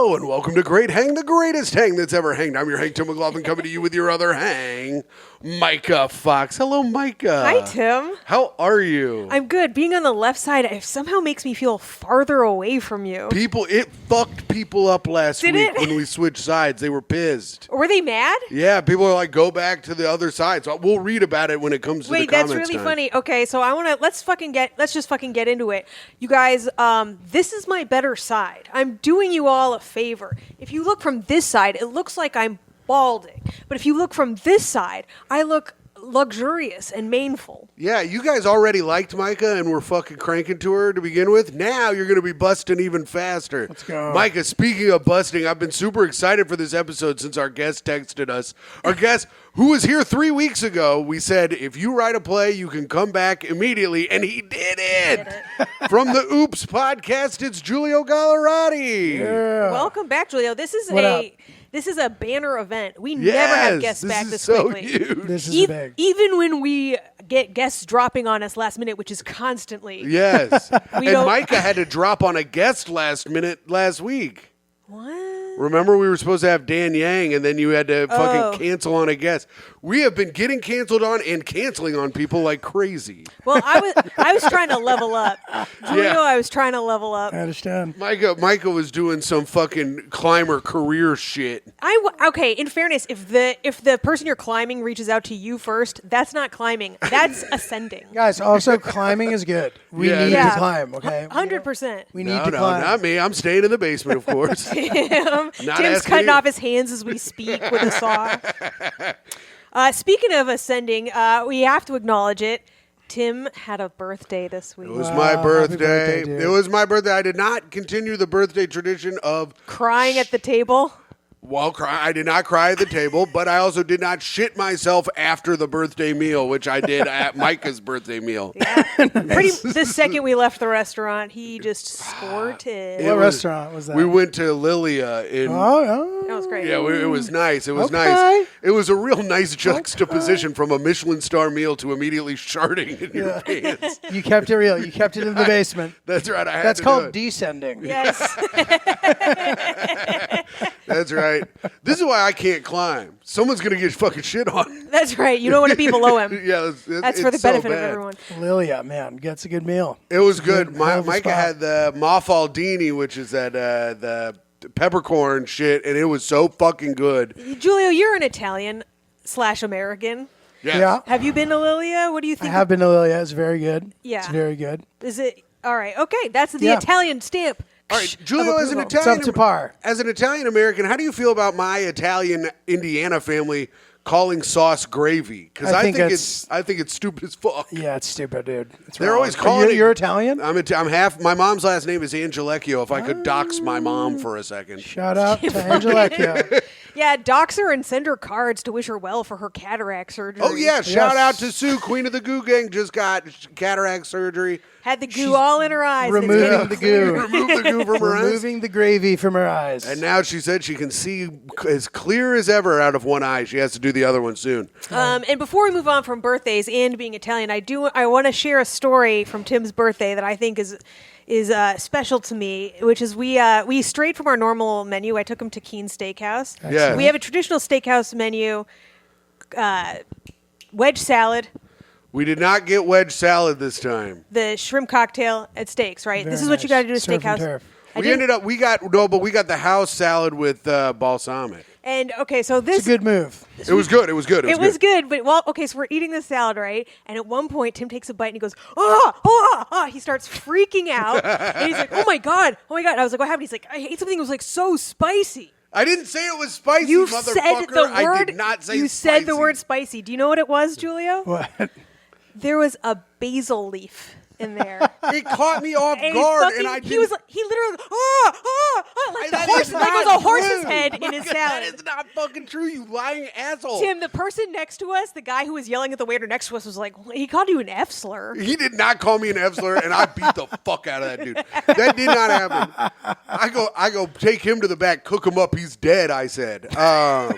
Hello and welcome to Great Hang, the greatest hang that's ever hanged. I'm your Hank Tim McLaughlin coming to you with your other hang, Myka Fox. Hello, Myka. Hi, Tim. How are you? I'm good. Being on the left side somehow makes me feel farther away from you. It fucked people up last Did week it? when we switched sides. They were pissed. Were they mad? Yeah, people are like, go back to the other side. So we'll read about it when it comes to the comments. Wait, that's really time. funny. Okay, so let's just fucking get into it. You guys, this is my better side. I'm doing you all a favor. If you look from this side, it looks like I'm balding. But if you look from this side, I look luxurious and maneful. Yeah, you guys already liked Myka and were fucking cranking to her to begin with. Now you're going to be busting even faster. Let's go. Myka, speaking of busting, I've been super excited for this episode since our guest texted us. Our guest, who was here 3 weeks ago, we said, if you write a play, you can come back immediately. And he did it. From the Oops podcast, it's Giulio Gallarotti. Yeah. Welcome back, Julio. This is a banner event. We Yes, never have guests back this so quickly. huge. This is big. Even when we get guests dropping on us last minute, which is constantly. Yes. And don't- Myka had to drop on a guest last week. What? Remember, we were supposed to have Dan Yang, and then you had to fucking cancel on a guest. We have been getting canceled on and canceling on people like crazy. Well, I was trying to level up. Julio, Yeah. I was trying to level up. I understand. Myka was doing some fucking climber career shit. Okay, in fairness, if the person you're climbing reaches out to you first, that's not climbing. That's ascending. Guys, also climbing is good. We Yeah. need Yeah. to climb, okay? 100%. We need No, to climb. not me. I'm staying in the basement, of course. Tim's asking cutting you. off his hands as we speak with a saw. Speaking of ascending, we have to acknowledge it. Tim had a birthday this week. It was Wow, my happy birthday. birthday, dude. It was my birthday. I did not continue the birthday tradition of Crying at the table. I did not cry at the table, but I also did not shit myself after the birthday meal, which I did at Myka's birthday meal. The second we left the restaurant, he just squirted. What restaurant was that? We went to Lilia in. Oh, That was great. Yeah, it was nice. It was Okay. nice. It was a real nice juxtaposition from a Michelin star meal to immediately sharting in your pants. you kept it real. You kept it in the basement. That's right. That's to called do it. descending. Yes. That's right. This is why I can't climb. Someone's gonna get fucking shit on. That's right. You don't want to be below him. Yeah, That's for the it's so benefit of bad. everyone. Lilia, man, gets a good meal. It was good. hell of a Myka spot. had the Mafaldini, which is that the peppercorn shit, and it was so fucking good. Julio, you're an Italian/American. Yes. Yeah. Have you been to Lilia? What do you I think? have been to Lilia. It's very good. Yeah. It's very good. Is it all right? Okay, that's the Yeah. Italian stamp. All right, Julio, as an approval. Italian, It's up to par. As an Italian American, how do you feel about my Italian Indiana family calling sauce gravy? Because I I think think it's- it's stupid as fuck. Yeah, it's stupid, dude. It's They're wrong. always Are calling it. You're Italian? I'm half. My mom's last name is Angelecchio. If I could dox my mom for a second. Shout out to Angelecchio. Yeah, dox her and send her cards to wish her well for her cataract surgery. Oh yeah! Shout Yes. out to Sue, Queen of the Goo Gang, just got cataract surgery. Had the goo all in her eyes. Removing the goo. Remove the goo from her eyes. Removing the gravy from her eyes. And now she said she can see as clear as ever out of one eye. She has to do the other one soon. And before we move on from birthdays and being Italian, I want to share a story from Tim's birthday that I think is special to me, which is we strayed from our normal menu. I took him to Keen's Steakhouse. Yeah. We have a traditional steakhouse menu, wedge salad, We did not get wedge salad this time. the shrimp cocktail at Steaks, right? Very This is what you got to do at nice. Surf and Steakhouse. turf. We got the house salad with balsamic. And okay, so this It's a good move. It was good. It was good. It was good, but so we're eating the salad, right? And at one point, Tim takes a bite and he goes, oh. He starts freaking out. And he's like, oh my God. I was like, what happened? He's like, I ate something that was like so spicy. I didn't say it was spicy, You motherfucker. said the word. I did not say you spicy. said the word spicy. Do you know what it was, Julio? What? There was a basil leaf in there. It caught me off And guard, he and literally, like the horse, like it was a horse's head in his That salad. is not fucking true, you lying asshole. Tim, the person next to us, the guy who was yelling at the waiter next to us, was like, he called you an F slur. He did not call me an F slur, and I beat the fuck out of that dude. That did not happen. I go take him to the back, cook him up. He's dead. I said.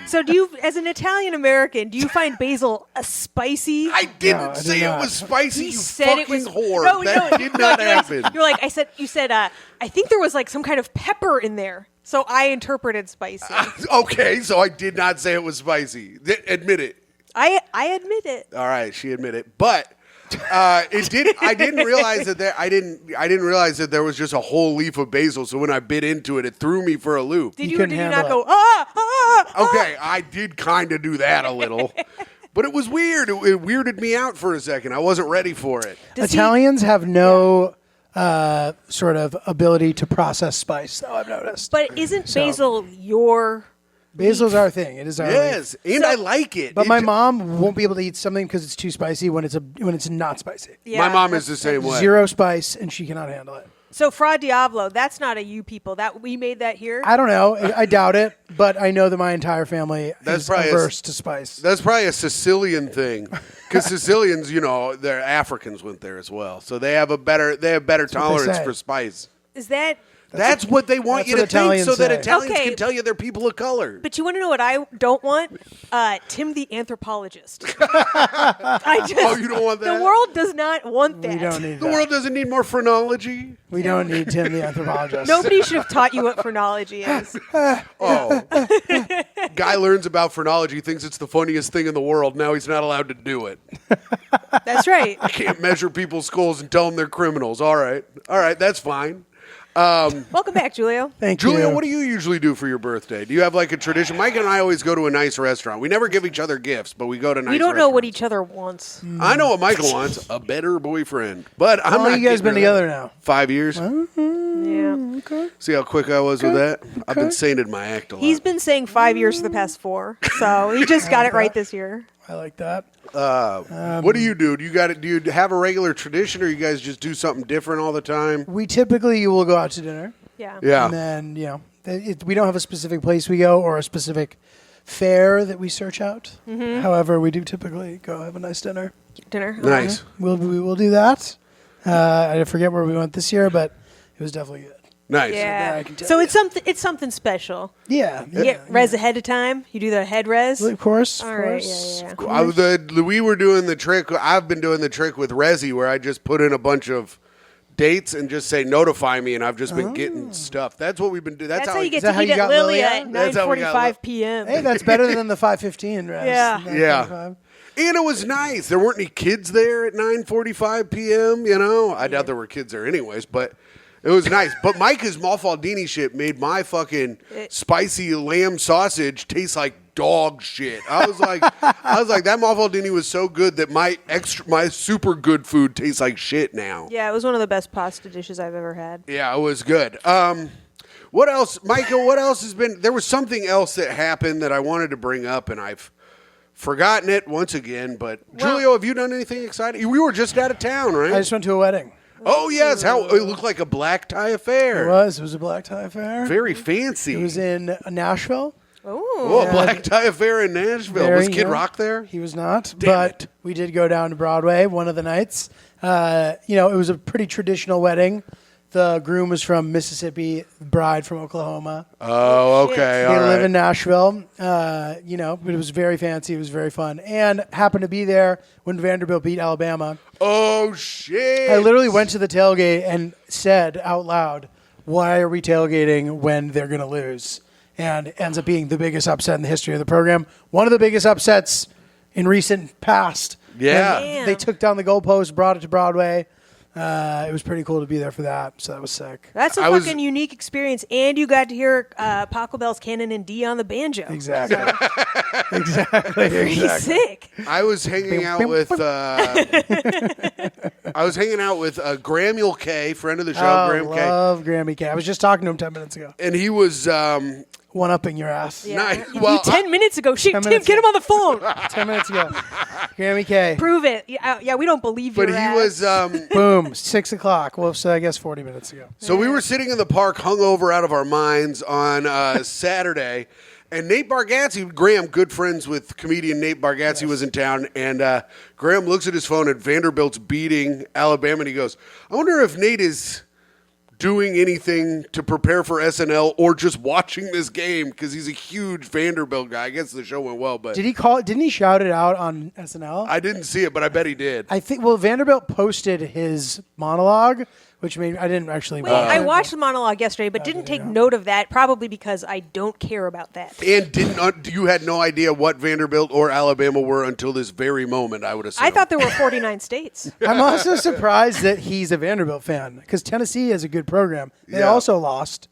So do you, as an Italian American, do you find basil a spicy? I didn't No, I did say it not. was spicy. He you said fucking it was whore. That did not happen. You're like, you said, I think there was like some kind of pepper in there. So I interpreted spicy. Okay, so I did not say it was spicy. Admit it. I admit it. All right, she admitted, but it did. I didn't realize that I didn't realize that there was just a whole leaf of basil. So when I bit into it, it threw me for a loop. Did You you? couldn't Did you handle not it. go Okay, I did kind of do that a little, but it was weird. It weirded me out for a second. I wasn't ready for it. Italians have no sort of ability to process spice, though, I've noticed. But isn't basil your? Basil's our thing. It is our Yes, leaf. and I like it. But It my ju- mom won't be able to eat something because it's too spicy when it's not spicy. Yeah, my mom is the same way. Zero spice, and she cannot handle it. So Fra Diavolo, that's not a you people. That we made that here. I don't know. I doubt it, but I know that my entire family That's is probably averse to spice. That's probably a Sicilian thing, because Sicilians, they're Africans went there as well, so they have better what they tolerance say. for spice. Is that? That's what they want that's you to what think, Italians so that say. Italians Okay. can tell you they're people of color. But you want to know what I don't want? Tim the anthropologist. I just. Oh, you don't want that? The world does not want that. We don't need The that. world doesn't need more phrenology. We don't need Tim the anthropologist. Nobody should have taught you what phrenology is. Oh, guy learns about phrenology, thinks it's the funniest thing in the world. Now he's not allowed to do it. That's right. Can't measure people's skulls and tell them they're criminals. All right, that's fine. Welcome back, Julio. Thank you. Julia, what do you usually do for your birthday? Do you have like a tradition? Mike and I always go to a nice restaurant. We never give each other gifts, but we go to nice We don't know what restaurants. each other wants. I know what Michael wants, a better boyfriend. But I'm How long not you guys getting been rid of together that. now? 5 years. Yeah. See how quick I was with that? I've been saying it in my act a lot. He's been saying 5 years for the past 4, so he just got it right this year. I like that. What do you do? Do you have a regular tradition, or you guys just do something different all the time? We typically will go out to dinner, Yeah. Yeah. and then we don't have a specific place we go or a specific fare that we search out. Mm-hmm. However, we do typically go have a nice dinner. Dinner. Nice. We will do that. I forget where we went this year, but it was definitely good. Nice. Yeah. I can tell So you. it's something special. Yeah. You get res ahead of time. You do the head res. Of course. All of right. course. Yeah. We were doing the trick. I've been doing the trick with Resi, where I just put in a bunch of dates and just say notify me, and I've just been getting stuff. That's what we've been doing. That's how you get that to how eat you at got Lilia Lilia? at That's how we got 9:45 p.m. Hey, that's better than the 5:15 rest. Yeah. Yeah. 9:45. And it was nice. There weren't any kids there at 9:45 p.m. I doubt there were kids there anyways, but it was nice. But Myka's Malfaldini shit made my fucking spicy lamb sausage taste like dog shit. I was like, that Malfaldini was so good that my super good food tastes like shit now. Yeah, it was one of the best pasta dishes I've ever had. Yeah, it was good. What else, Myka? What else has been? There was something else that happened that I wanted to bring up, and I've forgotten it once again. But Julio, have you done anything exciting? We were just out of town, right? I just went to a wedding. Oh yes, how it looked like a black tie affair. It was a black tie affair. Very fancy. It was in Nashville. Oh, a black tie affair in Nashville. Was Kid Rock there? He was not, Damn but it. we did go down to Broadway one of the nights. It was a pretty traditional wedding. The groom was from Mississippi, the bride from Oklahoma. Oh, okay, Shit. all They right. live in Nashville. But it was very fancy. It was very fun, and happened to be there when Vanderbilt beat Alabama. Oh shit! I literally went to the tailgate and said out loud, "Why are we tailgating when they're going to lose?" And it ends up being the biggest upset in the history of the program. One of the biggest upsets in recent past. Yeah. And they took down the goalpost, brought it to Broadway. It was pretty cool to be there for that, so that was sick. That's a I was- fucking unique experience, and you got to hear Paco Bell's Cannon and D on the banjo. Exactly. exactly. Pretty Exactly. sick. I was hanging out with Gramuel K, friend of the show, Graham K, love Grammy K. I was just talking to him 10 minutes ago. and he was One-upping your ass. Yeah. Nice. You Well, 10 minutes ago. Shit, 10 Tim, minutes get him ago. on the phone. 10 minutes ago. Grammy K. Prove it. Yeah, we don't believe but your he ass. was. Boom. 6 o'clock. Well, so I guess 40 minutes ago. So we were sitting in the park, hungover out of our minds on Saturday, and Nate Bargatze, Graham, good friends with comedian Nate Bargatze, was in town, and Graham looks at his phone, and Vanderbilt's beating Alabama, and he goes, "I wonder if Nate is doing anything to prepare for SNL or just watching this game because he's a huge Vanderbilt guy. I guess the show went well, but Didn't he shout it out on SNL? I didn't see it, but I bet he did. I think. Well, Vanderbilt posted his monologue, which made I didn't actually. Wait, I watched the monologue yesterday, but didn't take note of that, probably because I don't care about that. And you had no idea what Vanderbilt or Alabama were until this very moment, I would assume. I thought there were 49 states. I'm also surprised that he's a Vanderbilt fan because Tennessee has a good program. They also lost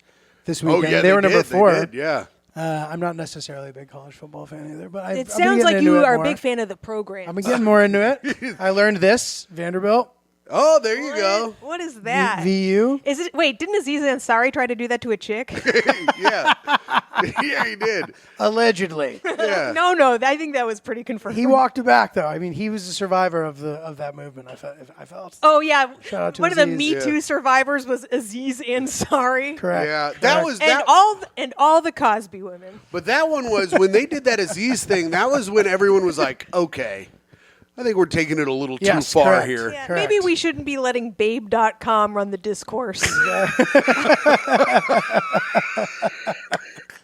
this weekend. yeah, they were number 4. They did, yeah. I'm not necessarily a big college football fan either, but It sounds like you are a big fan of the program. I'm getting more into it. I learned this Vanderbilt. Oh, there you go. What is that? VU. Is it? Wait, didn't Aziz Ansari try to do that to a chick? Yeah. Yeah, he did. Allegedly. Yeah. No, I think that was pretty confirmed. He walked it back, though. I mean, he was a survivor of that movement, I felt. Oh, yeah. Shout out to One of the Aziz. Me Too survivors was Aziz Ansari. Correct. Yeah, that Correct. was And that. all the Cosby women. But that one was when they did that Aziz thing. That was when everyone was like, "Okay, I think we're taking it a little too Yes, far correct. here." Yeah, Correct. maybe we shouldn't be letting Babe.com run the discourse.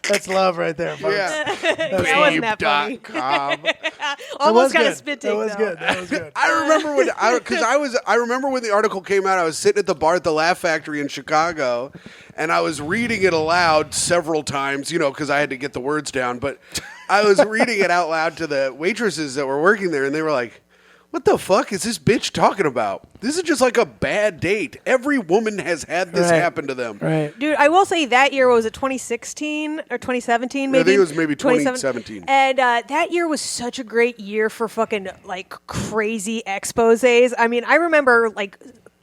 That's love right there, folks. Yeah. That wasn't that funny. Babe.com. Almost got a good. spit That take, was though. good. That was good. I remember when I remember when the article came out. I was sitting at the bar at the Laugh Factory in Chicago, and I was reading it aloud several times, because I had to get the words down. But I was reading it out loud to the waitresses that were working there, and they were like, "What the fuck is this bitch talking about? This is just like a bad date. Every woman has had this Right. happen to them." Right. Dude, I will say that year was it 2016 or 2017 maybe? I think it was maybe 2017. And that year was such a great year for fucking like crazy exposés. I mean, I remember like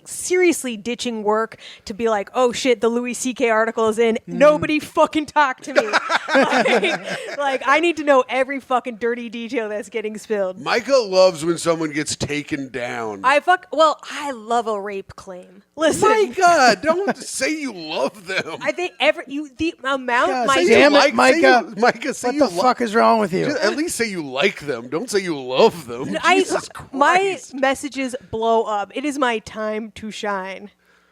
seriously ditching work to be like, oh shit, the Louis C.K. article is in. Nobody fucking talk to me. like, I need to know every fucking dirty detail that's getting spilled. Myka loves when someone gets taken down. I love a rape claim. Listen. Myka, don't say you love them. I think the amount God, my say damn it, say Myka. Myka, say What you the fuck is wrong with you? Just at least say you like them. Don't say you love them. Jesus Christ. my messages blow up. It is my time to shine.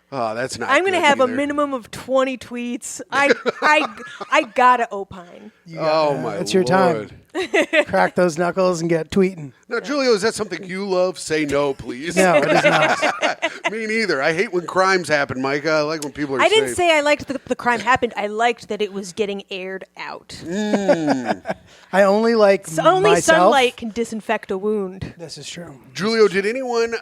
Oh, that's not. I'm going to good have a either. minimum of 20 tweets. I gotta opine. Oh my! It's your time. Lord. Crack those knuckles and get tweeting. Now, Julio, is that something you love? Say no, please. No, it is not. Me neither. I hate when crimes happen, Myka. I like when people are. I didn't safe. say I liked the crime happened. I liked that it was getting aired out. I only like Only myself. sunlight can disinfect a wound. This is true. Julio, did anyone?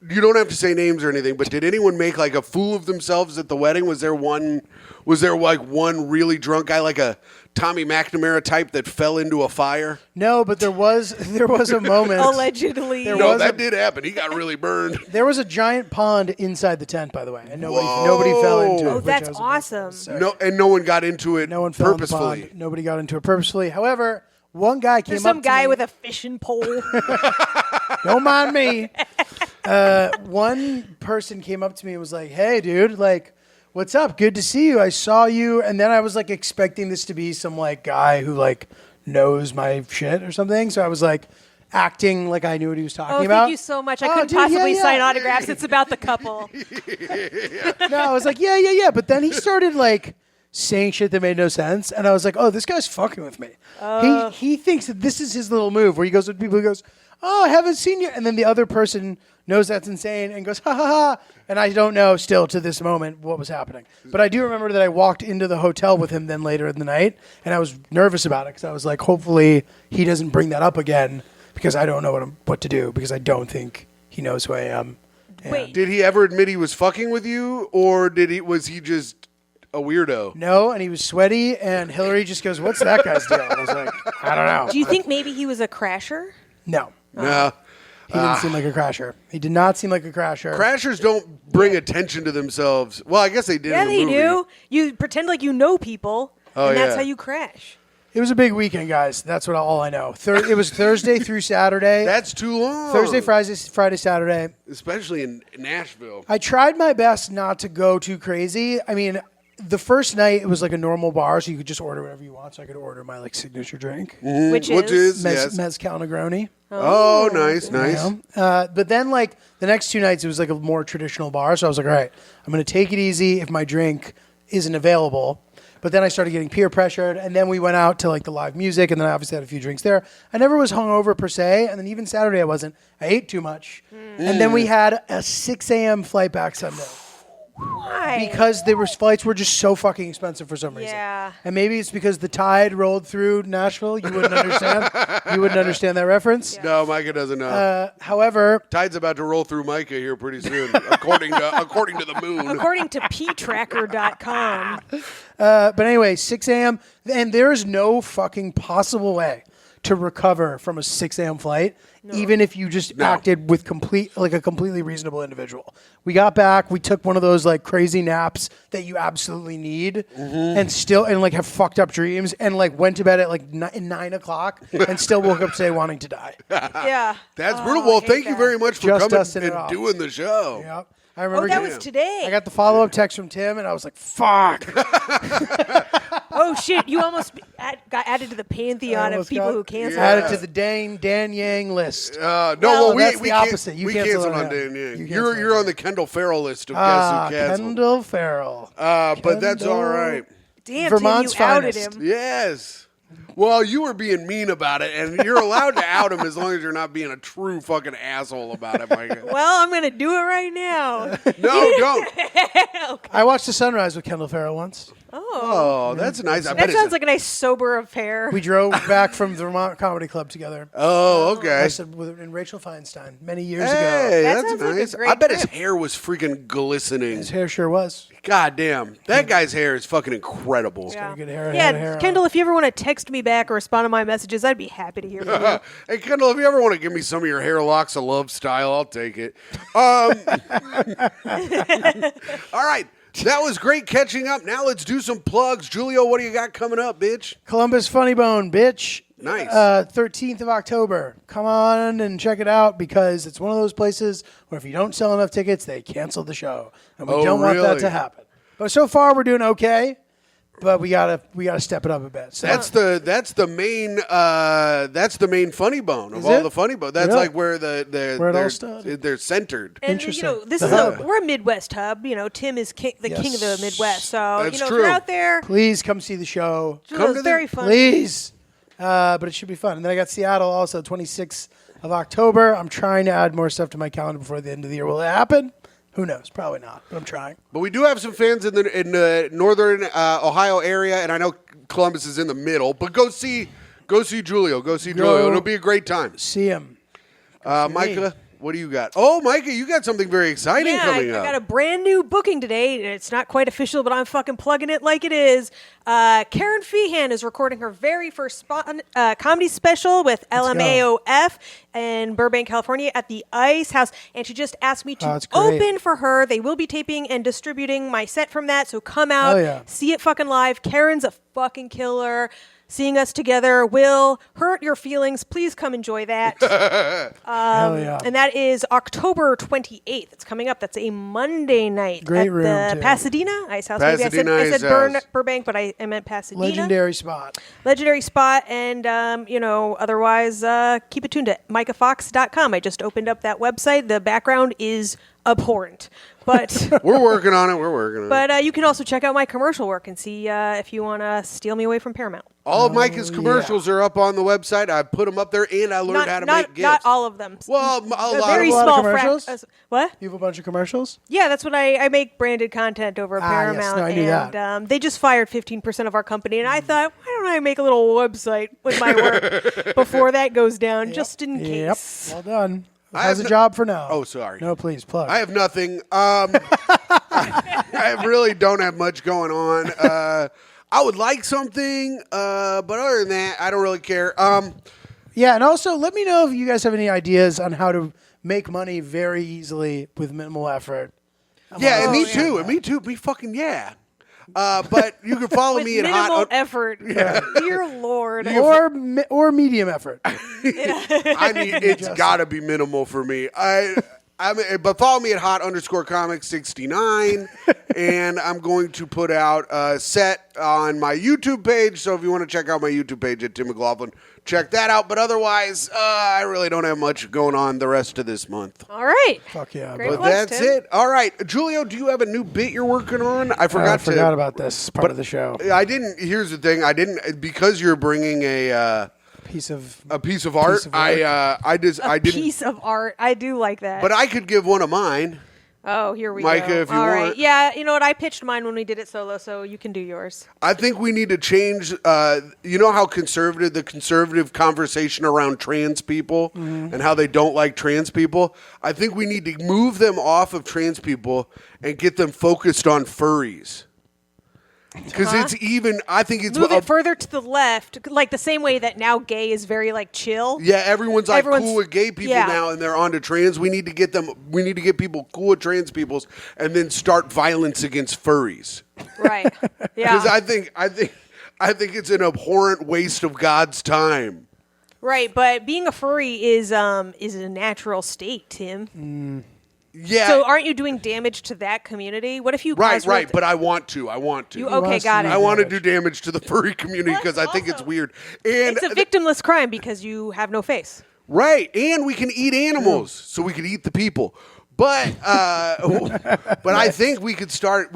You don't have to say names or anything, but did anyone make like a fool of themselves at the wedding? Was there one really drunk guy, like a Tommy McNamara type, that fell into a fire? No, but there was a moment. Allegedly. No, that did happen. He got really burned. There was a giant pond inside the tent, by the way, and nobody fell into it. Oh, which that's I was awesome. so- No one got into it No one fell purposefully. in the pond. Nobody got into it purposefully. However, one guy came There's up some to guy me. with a fishing pole. Don't mind me. One person came up to me and was like, "Hey, dude, like, what's up? Good to see you. I saw you." And then I was like expecting this to be some like guy who like knows my shit or something. So I was like acting like I knew what he was talking Oh, about. thank you so much. I Oh, couldn't dude, yeah, possibly yeah. sign autographs. It's about the couple. No, I was like, yeah. But then he started like saying shit that made no sense, and I was like, oh, this guy's fucking with me. He thinks that this is his little move where he goes with people. He goes, oh, I haven't seen you, and then the other person knows that's insane and goes, ha ha ha. And I don't know still to this moment what was happening, but I do remember that I walked into the hotel with him then later in the night, and I was nervous about it because I was like, hopefully he doesn't bring that up again because I don't know what to do because I don't think he knows who I am. And Wait. Did he ever admit he was fucking with you, or was he just a weirdo? No, and he was sweaty, and Hillary just goes, what's that guy's deal? I was like, I don't know. Do you think maybe he was a crasher? No. No. He didn't seem like a crasher. He did not seem like a crasher. Crashers don't bring attention to themselves. Well, I guess they did. Yeah, in the they movie. do. You pretend like you know people, and that's yeah. how you crash. It was a big weekend, guys. That's all I know. It was Thursday through Saturday. That's too long. Thursday, Friday, Saturday. especially in Nashville. I tried my best not to go too crazy. I mean, the first night it was like a normal bar, so you could just order whatever you want. So I could order my like signature drink, Which Which is? is yes. mezcal Negroni. Oh, nice. But then like the next 2 nights it was like a more traditional bar. So I was like, all right, I'm gonna take it easy if my drink isn't available. But then I started getting peer pressured, and then we went out to like the live music, and then I obviously had a few drinks there. I never was hungover per se, and then even Saturday I wasn't. I ate too much, and then we had a 6 a.m. flight back Sunday. Why? Because flights were just so fucking expensive for some reason. Yeah. And maybe it's because the tide rolled through Nashville. You wouldn't understand. You wouldn't understand that reference. Yeah. No, Myka doesn't know. However, Tide's about to roll through Myka here pretty soon, according to the moon. According to ptracker.com. but anyway, 6 a.m. And there is no fucking possible way to recover from a 6 a.m. flight, even if you just acted with a completely reasonable individual. We got back, we took one of those like crazy naps that you absolutely need, and like have fucked up dreams, and like went to bed at like 9 o'clock, and still woke up today wanting to die. Yeah. That's brutal. Well, thank you very much for Just coming dusting it and off. doing the show. Yep. I remember Oh, that was today. I got the follow-up text from Tim, and I was like, fuck. Oh, shit. You almost got added to the pantheon of Almost people got who canceled. Added to the Dan Yang list. Well, that's the opposite. You we cancel cancel on on him. Dan Yang. You cancel You're on on the Kendall Farrell list of guests who canceled. Kendall Farrell. But that's all right. Damn, Vermont's Tim, you outed finest. him. Yes. Well, you were being mean about it, and you're allowed to out him as long as you're not being a true fucking asshole about it, Myka. Well, I'm going to do it right now. No, don't. I watched The Sunrise with Kendall Farrell once. Oh, that's nice. I bet That it's- sounds like a nice sober affair. We drove back from the Vermont Comedy Club together. Oh, okay. I said and Rachel Feinstein many years ago. Hey, That that's sounds like a nice. great I bet his trip. hair was freaking glistening. His hair sure was. God damn. That guy's hair is fucking incredible. Yeah, good hair, yeah had hair on Kendall, if you ever want to text me back or respond to my messages, I'd be happy to hear from you. Hey, Kendall, if you ever want to give me some of your hair locks of love style, I'll take it. All right. That was great catching up. Now let's do some plugs. Julio, what do you got coming up, bitch? Columbus Funny Bone, bitch. Nice. 13th of October. Come on and check it out, because it's one of those places where if you don't sell enough tickets, they cancel the show. And we don't want that really? to happen. But so far we're doing okay. But we gotta step it up a bit. So That's the main funny bone of Is all it? the funny bone. That's Really? like where Where it all started. they're centered. And Interesting. this Uh-huh. is we're a Midwest hub. Tim is king of the Midwest. So That's if true. you're out there, please come see the show. it's very fun. Please. But it should be fun. And then I got Seattle also, 26th of October. I'm trying to add more stuff to my calendar before the end of the year. Will it happen? Who knows? Probably not, but I'm trying. But we do have some fans in the northern Ohio area, and I know Columbus is in the middle. But go see Julio. Go see Julio. It'll be a great time. See him. Myka, what do you got? Oh, Myka, you got something very exciting coming I up. got a brand new booking today. It's not quite official, but I'm fucking plugging it like it is. Karen Feehan is recording her very first comedy special with LMAOF in Burbank, California at the Ice House. And she just asked me to that's great. open for her. They will be taping and distributing my set from that. So come out, see it fucking live. Karen's a fucking killer. Seeing us together will hurt your feelings. Please come enjoy that. Hell yeah. And that is October 28th. It's coming up. That's a Monday night Great at room, the too. Pasadena Ice House. Pasadena Maybe I Ice said House. Burbank, but I meant Pasadena. Legendary spot. Legendary spot. And, otherwise, keep it tuned to MykaFox.com. I just opened up that website. The background is abhorrent. But We're working on it. but you can also check out my commercial work and see if you want to steal me away from Paramount. All of Myka's commercials are up on the website. I put them up there, and I learned how to make gifts. Not all of them. Well, a A lot very of lot of small commercials? What? You have a bunch of commercials? Yeah, that's what I make branded content over at Yes. Paramount. No, I knew and that. They just fired 15% of our company. And I thought, why don't I make a little website with my work before that goes down, just in Yep. case. Well done. I How's have a job for now? Oh, sorry. No, please, plug. I have nothing. I really don't have much going on. I would like something, but other than that, I don't really care. Yeah, and also let me know if you guys have any ideas on how to make money very easily with minimal effort. Yeah, and me too. And me too. Me fucking yeah. But you can follow With me at minimal Hot. effort. Dear Lord. Or medium effort. It's got to be minimal for me. I But follow me at hot_comics69, and I'm going to put out a set on my YouTube page. So if you want to check out my YouTube page at Tim McLaughlin, check that out. But otherwise, I really don't have much going on the rest of this month. All right. Fuck yeah. Great Bro. But plugs, that's Tim. it. All right, Julio, do you have a new bit you're working on? I I forgot about this part of the show. I didn't. Here's the thing. I didn't because you're bringing a Piece of art. Piece of I didn't. Piece of art. I do like that. But I could give one of mine. Oh, here we Myka, go. if you All right. want. Yeah, you know what? I pitched mine when we did it solo, so you can do yours. I think we need to change. You know how the conservative conversation around trans people and how they don't like trans people. I think we need to move them off of trans people and get them focused on furries. Because it's even. I think it's Move it further to the left, like the same way that now gay is very like chill. Yeah, everyone's cool with gay people yeah. now, and they're onto trans. We need to get them. We need to get people cool with trans peoples, and then start violence against furries. Right. Yeah. Because I think it's an abhorrent waste of God's time. Right, but being a furry is a natural state, Tim. Yeah. So aren't you doing damage to that community? What if you Right. caused real But I want to. Okay, wants got to it. I want to do damage to the furry community because I think it's weird. And It's a victimless crime because you have no face. right, and we can eat animals, so we could eat the people. But I think we could start.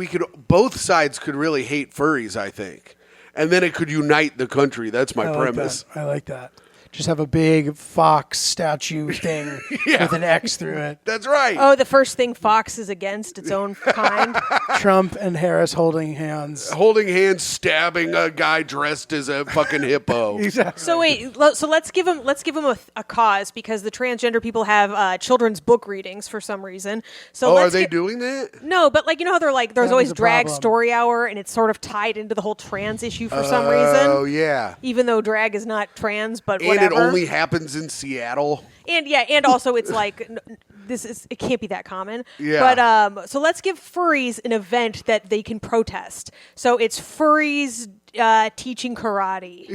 Both sides could really hate furries. I think, and then it could unite the country. That's my premise. I like that. Just have a big fox statue thing with an X through it. That's right. Oh, the first thing Fox is against its own kind. Trump and Harris holding hands. Holding hands, stabbing a guy dressed as a fucking hippo. Exactly. So wait, so let's give him a cause because the transgender people have children's book readings for some reason. So Are they doing that? No, but like you know how they're like there's That always was a drag problem. story hour and it's sort of tied into the whole trans issue for some reason. Oh yeah. Even though drag is not trans, but And whatever. it only happens in Seattle. And also it's like it can't be that common. Yeah. But so let's give furries an event that they can protest. So it's furries teaching karate,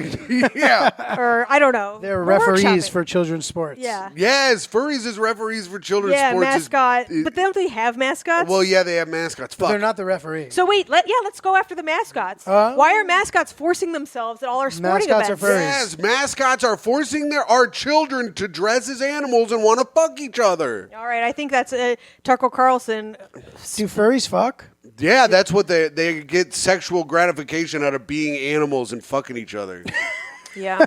Yeah. or I don't know. They're We're referees workshopping. for children's sports. Yeah. Yes, furries as referees for children's Yeah, sports. mascot. But don't they have mascots? Well, yeah, they have mascots. But Fuck. they're not the referee. So wait, let's go after the mascots. Why are mascots forcing themselves at all our sporting Mascots are events? furries. Yes, mascots are forcing our children to dress as animals and want to fuck each other. All right, I think that's Tucker Carlson. Do furries fuck? Yeah, that's what they get sexual gratification out of being animals and fucking each other. Yeah.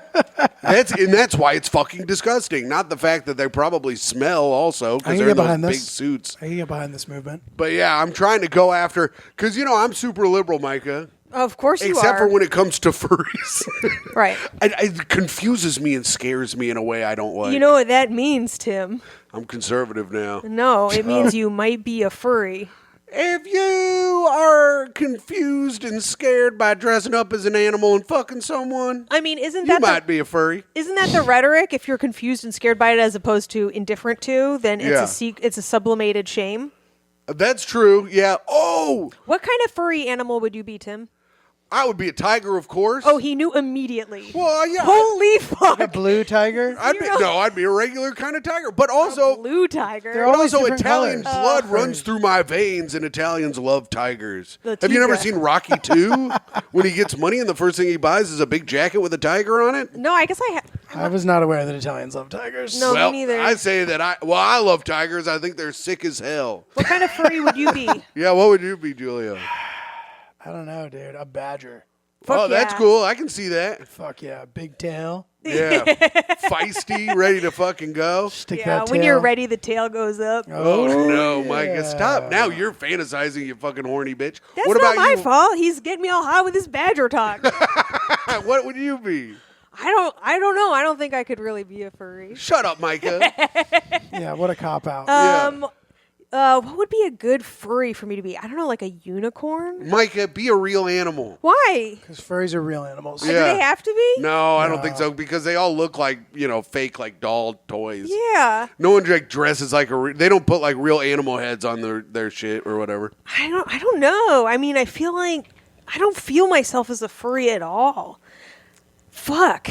That's why it's fucking disgusting. Not the fact that they probably smell also I because can they're get in those behind big this. suits. I can get behind this movement. But yeah, I'm trying to go after because I'm super liberal, Myka. Of course you Except are. for when it comes to furries. Right. It confuses me and scares me in a way I don't like. You know what that means, Tim? I'm conservative now. No, it means you might be a furry. If you are confused and scared by dressing up as an animal and fucking someone, I mean, isn't you that might be a furry. isn't that the rhetoric? If you're confused and scared by it as opposed to indifferent to, then Yeah. it's a sublimated shame. That's true. Yeah. Oh, What kind of furry animal would you be, Tim? I would be a tiger, of course. Oh, he knew immediately. Well, yeah. Holy fuck! A blue tiger? I'd be a regular kind of tiger. But also, Blue tiger. They're but always also different Italian colors. blood runs through my veins, and Italians love tigers. The Have you never tigra. seen Rocky 2? When he gets money and the first thing he buys is a big jacket with a tiger on it? No, I guess I I was not aware that Italians love tigers. No. Well, me neither. I say that I love tigers. I think they're sick as hell. What kind of furry would you be? Yeah, what would you be, Julio? I don't know, dude. A badger. Oh, that's yeah. cool. I can see that. Fuck yeah. Big tail. Yeah. Feisty, ready to fucking go. Stick Yeah, that tail. when you're ready, the tail goes up. Oh, no, yeah. Myka. Stop. Now you're fantasizing, you fucking horny bitch. That's what not about my you? fault. He's getting me all hot with his badger talk. What would you be? I don't know. I don't think I could really be a furry. Shut up, Myka. Yeah, what a cop out. Yeah. What would be a good furry for me to be? I don't know, like a unicorn? Myka, be a real animal. Why? Because furries are real animals. Yeah. Do they have to be? No, I don't think so because they all look like, fake like doll toys. Yeah. No one like dresses like they don't put like real animal heads on their shit or whatever. I don't know. I mean, I feel like I don't feel myself as a furry at all. Fuck.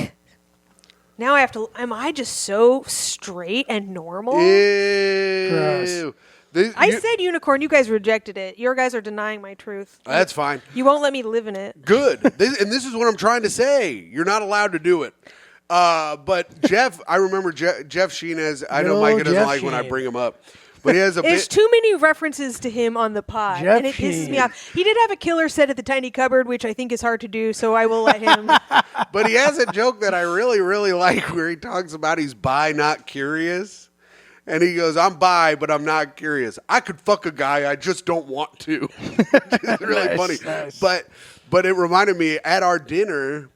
Now I have to. Am I just so straight and normal? Ew. Gross. I said unicorn. You guys rejected it. Your guys are denying my truth. That's fine. You won't let me live in it. Good. This is what I'm trying to say. You're not allowed to do it. But Jeff, I remember Jeff Sheen has. I know Myka doesn't Jeff like when I Sheen. bring him up, but he has a There's bit. too many references to him on the pod, Jeff and it pisses Sheen. me off. He did have a killer set at the tiny cupboard, which I think is hard to do, so I will let him. But he has a joke that I really, really like where he talks about he's bi, not curious. And he goes, I'm bi, but I'm not curious. I could fuck a guy, I just don't want to. It's really funny. Nice. But it reminded me, at our dinner,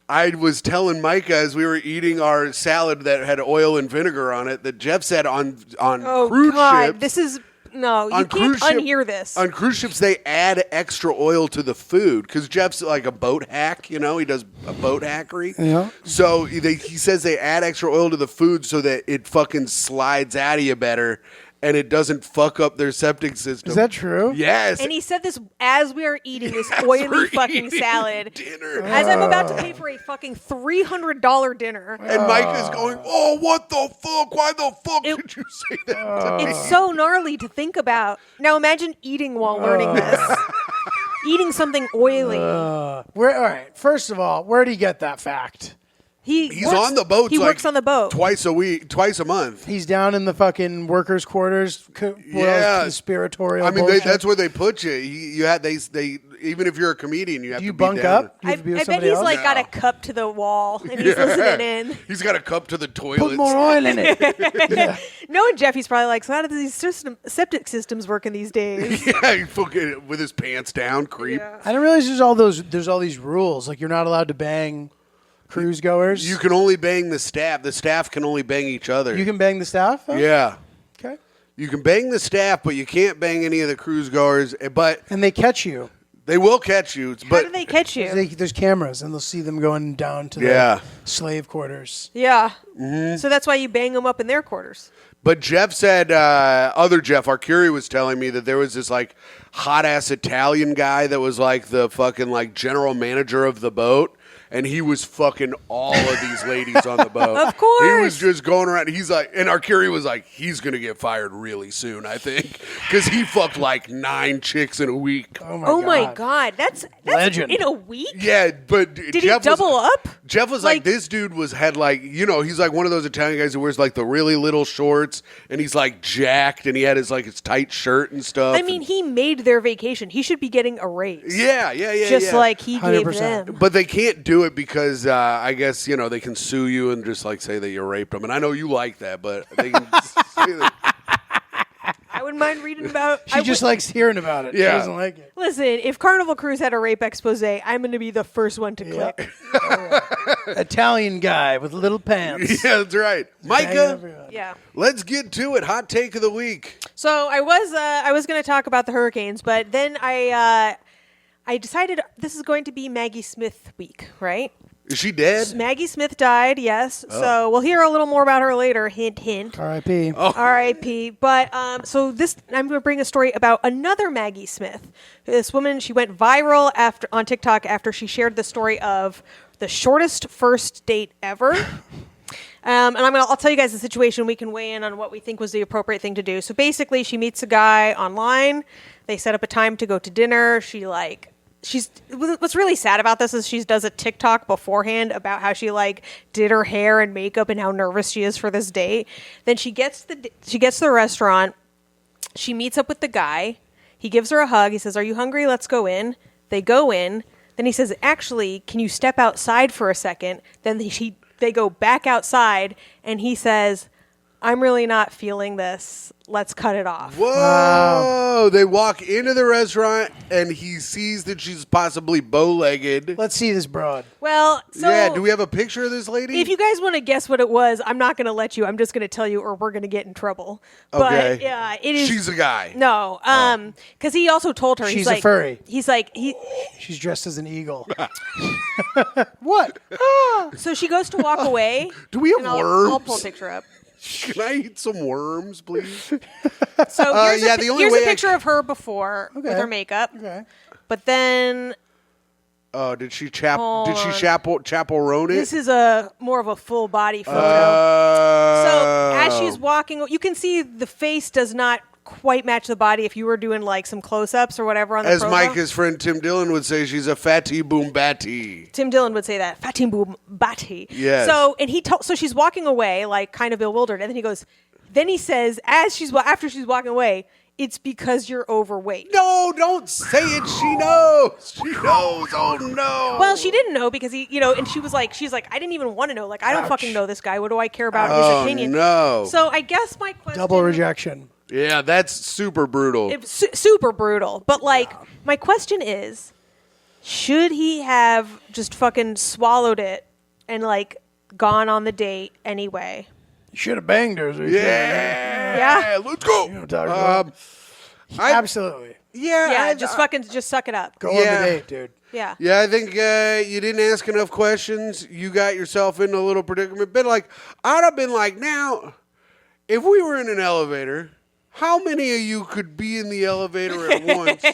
I was telling Myka as we were eating our salad that had oil and vinegar on it that Jeff said on Oh cruise God, ships. this is no. You On can't cruise ship- unhear this. On cruise ships, they add extra oil to the food because Jeff's like a boat hack. He does a boat hackery. Yeah. So he says they add extra oil to the food so that it fucking slides out of you better and it doesn't fuck up their septic system. Is that true? Yes. And he said this as we are eating this As oily we're fucking eating salad. dinner. As I'm about to pay for a fucking $300 dinner. And Mike is going, oh, what the fuck? Why the fuck It- did you say that to me? It's so gnarly to think about. Now imagine eating while learning this. Eating something oily. All right. First of all, where did he get that fact? He's works- on the boat. He works on the boat. twice a month. He's down in the fucking workers' quarters. Yeah. Conspiratorial. I mean, bullshit. that's where they put you. They even if you're a comedian, you have Do you to be bunk down. up? Do you I have to be with bet somebody he's else? like got a cup to the wall and he's listening in. He's got a cup to the toilet. Put more oil in it. Knowing Jeff, he's probably like, so how do these septic systems work in these days? Yeah, he fucking with his pants down, creep. Yeah. I didn't realize there's all these rules. Like you're not allowed to bang cruise goers. You can only bang the staff. The staff can only bang each other. You can bang the staff. Oh, Yeah. Okay. You can bang the staff, but you can't bang any of the cruise goers. But And they catch you. they will catch you. How But do they catch you? There's cameras, and they'll see them going down to Yeah. the slave quarters. Yeah. Mm-hmm. So that's why you bang them up in their quarters. But Jeff said, other Jeff, our Curie was telling me that there was this like hot ass Italian guy that was like the fucking like general manager of the boat. And he was fucking all of these ladies on the boat. Of course. He was just going around. He's like, and our Curie was like, he's going to get fired really soon, I think. Because he fucked like 9 chicks in a week. Oh my God. That's Legend. in a week? Yeah, but Did Jeff he double up? Jeff was like this dude had like, he's like one of those Italian guys who wears like the really little shorts and he's like jacked and he had his tight shirt and stuff. I mean, he made their vacation. He should be getting a raise. Yeah. Just like he gave 100%. them. But they can't do it because I guess, they can sue you and just like say that you raped them. And I know you like that, but they can say that. I wouldn't mind reading about. She just likes hearing about it. She Yeah. doesn't like it. Listen, if Carnival Cruise had a rape expose, I'm going to be the first one to click. Italian guy with little pants. Yeah, that's right. Myka, Yeah. let's get to it. Hot take of the week. So I was going to talk about the hurricanes, but then I decided this is going to be Maggie Smith week, right? Is she dead? Maggie Smith died, yes. So we'll hear a little more about her later. Hint, hint. R.I.P. Oh. R.I.P. But so I'm going to bring a story about another Maggie Smith. This woman, she went viral on TikTok after she shared the story of the shortest first date ever. And I'll tell you guys the situation. We can weigh in on what we think was the appropriate thing to do. So basically, she meets a guy online. They set up a time to go to dinner. What's really sad about this is she does a TikTok beforehand about how she did her hair and makeup and how nervous she is for this date. Then she gets to the restaurant. She meets up with the guy. He gives her a hug. He says, "Are you hungry? Let's go in." They go in. Then he says, "Actually, can you step outside for a second?" Then they go back outside, and he says, "I'm really not feeling this. Let's cut it off." Whoa! Wow. They walk into the restaurant and he sees that she's possibly bow-legged. Let's see this broad. Well, so yeah, do we have a picture of this lady? if you guys want to guess what it was, I'm not going to let you. I'm just going to tell you, or we're going to get in trouble. Okay. But yeah, it is. She's a guy. No, because he also told her She's he's a like furry. He's like he. She's dressed as an eagle. What? So she goes to walk away. Do we have and I'll worms? pull a picture up. Can I eat some worms, please? So here's, yeah, the only here's way a picture of her before with Okay. her makeup. Okay. But then Oh, did she Hold on. chaperone it? This is more of a full body photo. Oh. So as she's walking, you can see the face does not quite match the body if you were doing like some close-ups or whatever on the As program. Myka's friend Tim Dillon would say, she's a fatty boom batty. Tim Dillon would say that. Fatty boom batty. Yes. So so she's walking away like kind of bewildered, and then he says after she's walking away, it's because you're overweight. No, don't say it. She knows. She knows. Oh no. Well, she didn't know because and she's like, I didn't even want to know. Like, I don't fucking know this guy. What do I care about his opinion? No. So I guess my question. Double rejection. Yeah, that's super brutal. It's super brutal. But my question is, should he have just fucking swallowed it and like gone on the date anyway? You should have banged her. So Yeah. Let's go. You know what I'm talking about? Absolutely. Yeah, just suck it up. Go on the date, dude. Yeah. Yeah, I think you didn't ask enough questions. You got yourself in a little predicament. But I'd have been like, now, if we were in an elevator, how many of you could be in the elevator at once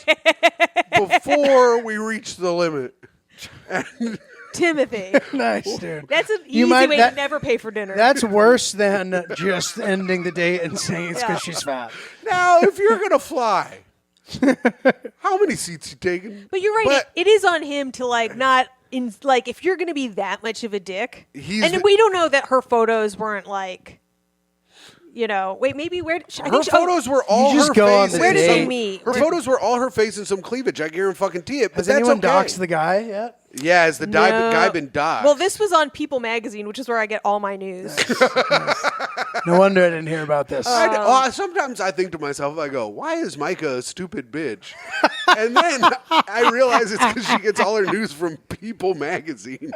before we reach the limit? Timothy. Nice, dude. That's an easy way to never pay for dinner. That's worse than just ending the date and saying it's because she's fat. Now, if you're going to fly, how many seats you taking? But you're right. It is on him to not in if you're going to be that much of a dick. We don't know that her photos weren't wait, maybe where her photos were all her face. Where did they meet? Her photos were all her face and some cleavage. I guarantee it. But Has that's anyone okay. doxed the guy yet? Yeah, has the guy been doxed? Well, this was on People Magazine, which is where I get all my news. No wonder I didn't hear about this. Sometimes I think to myself, I go, why is Myka a stupid bitch? And then I realize it's because she gets all her news from People Magazine.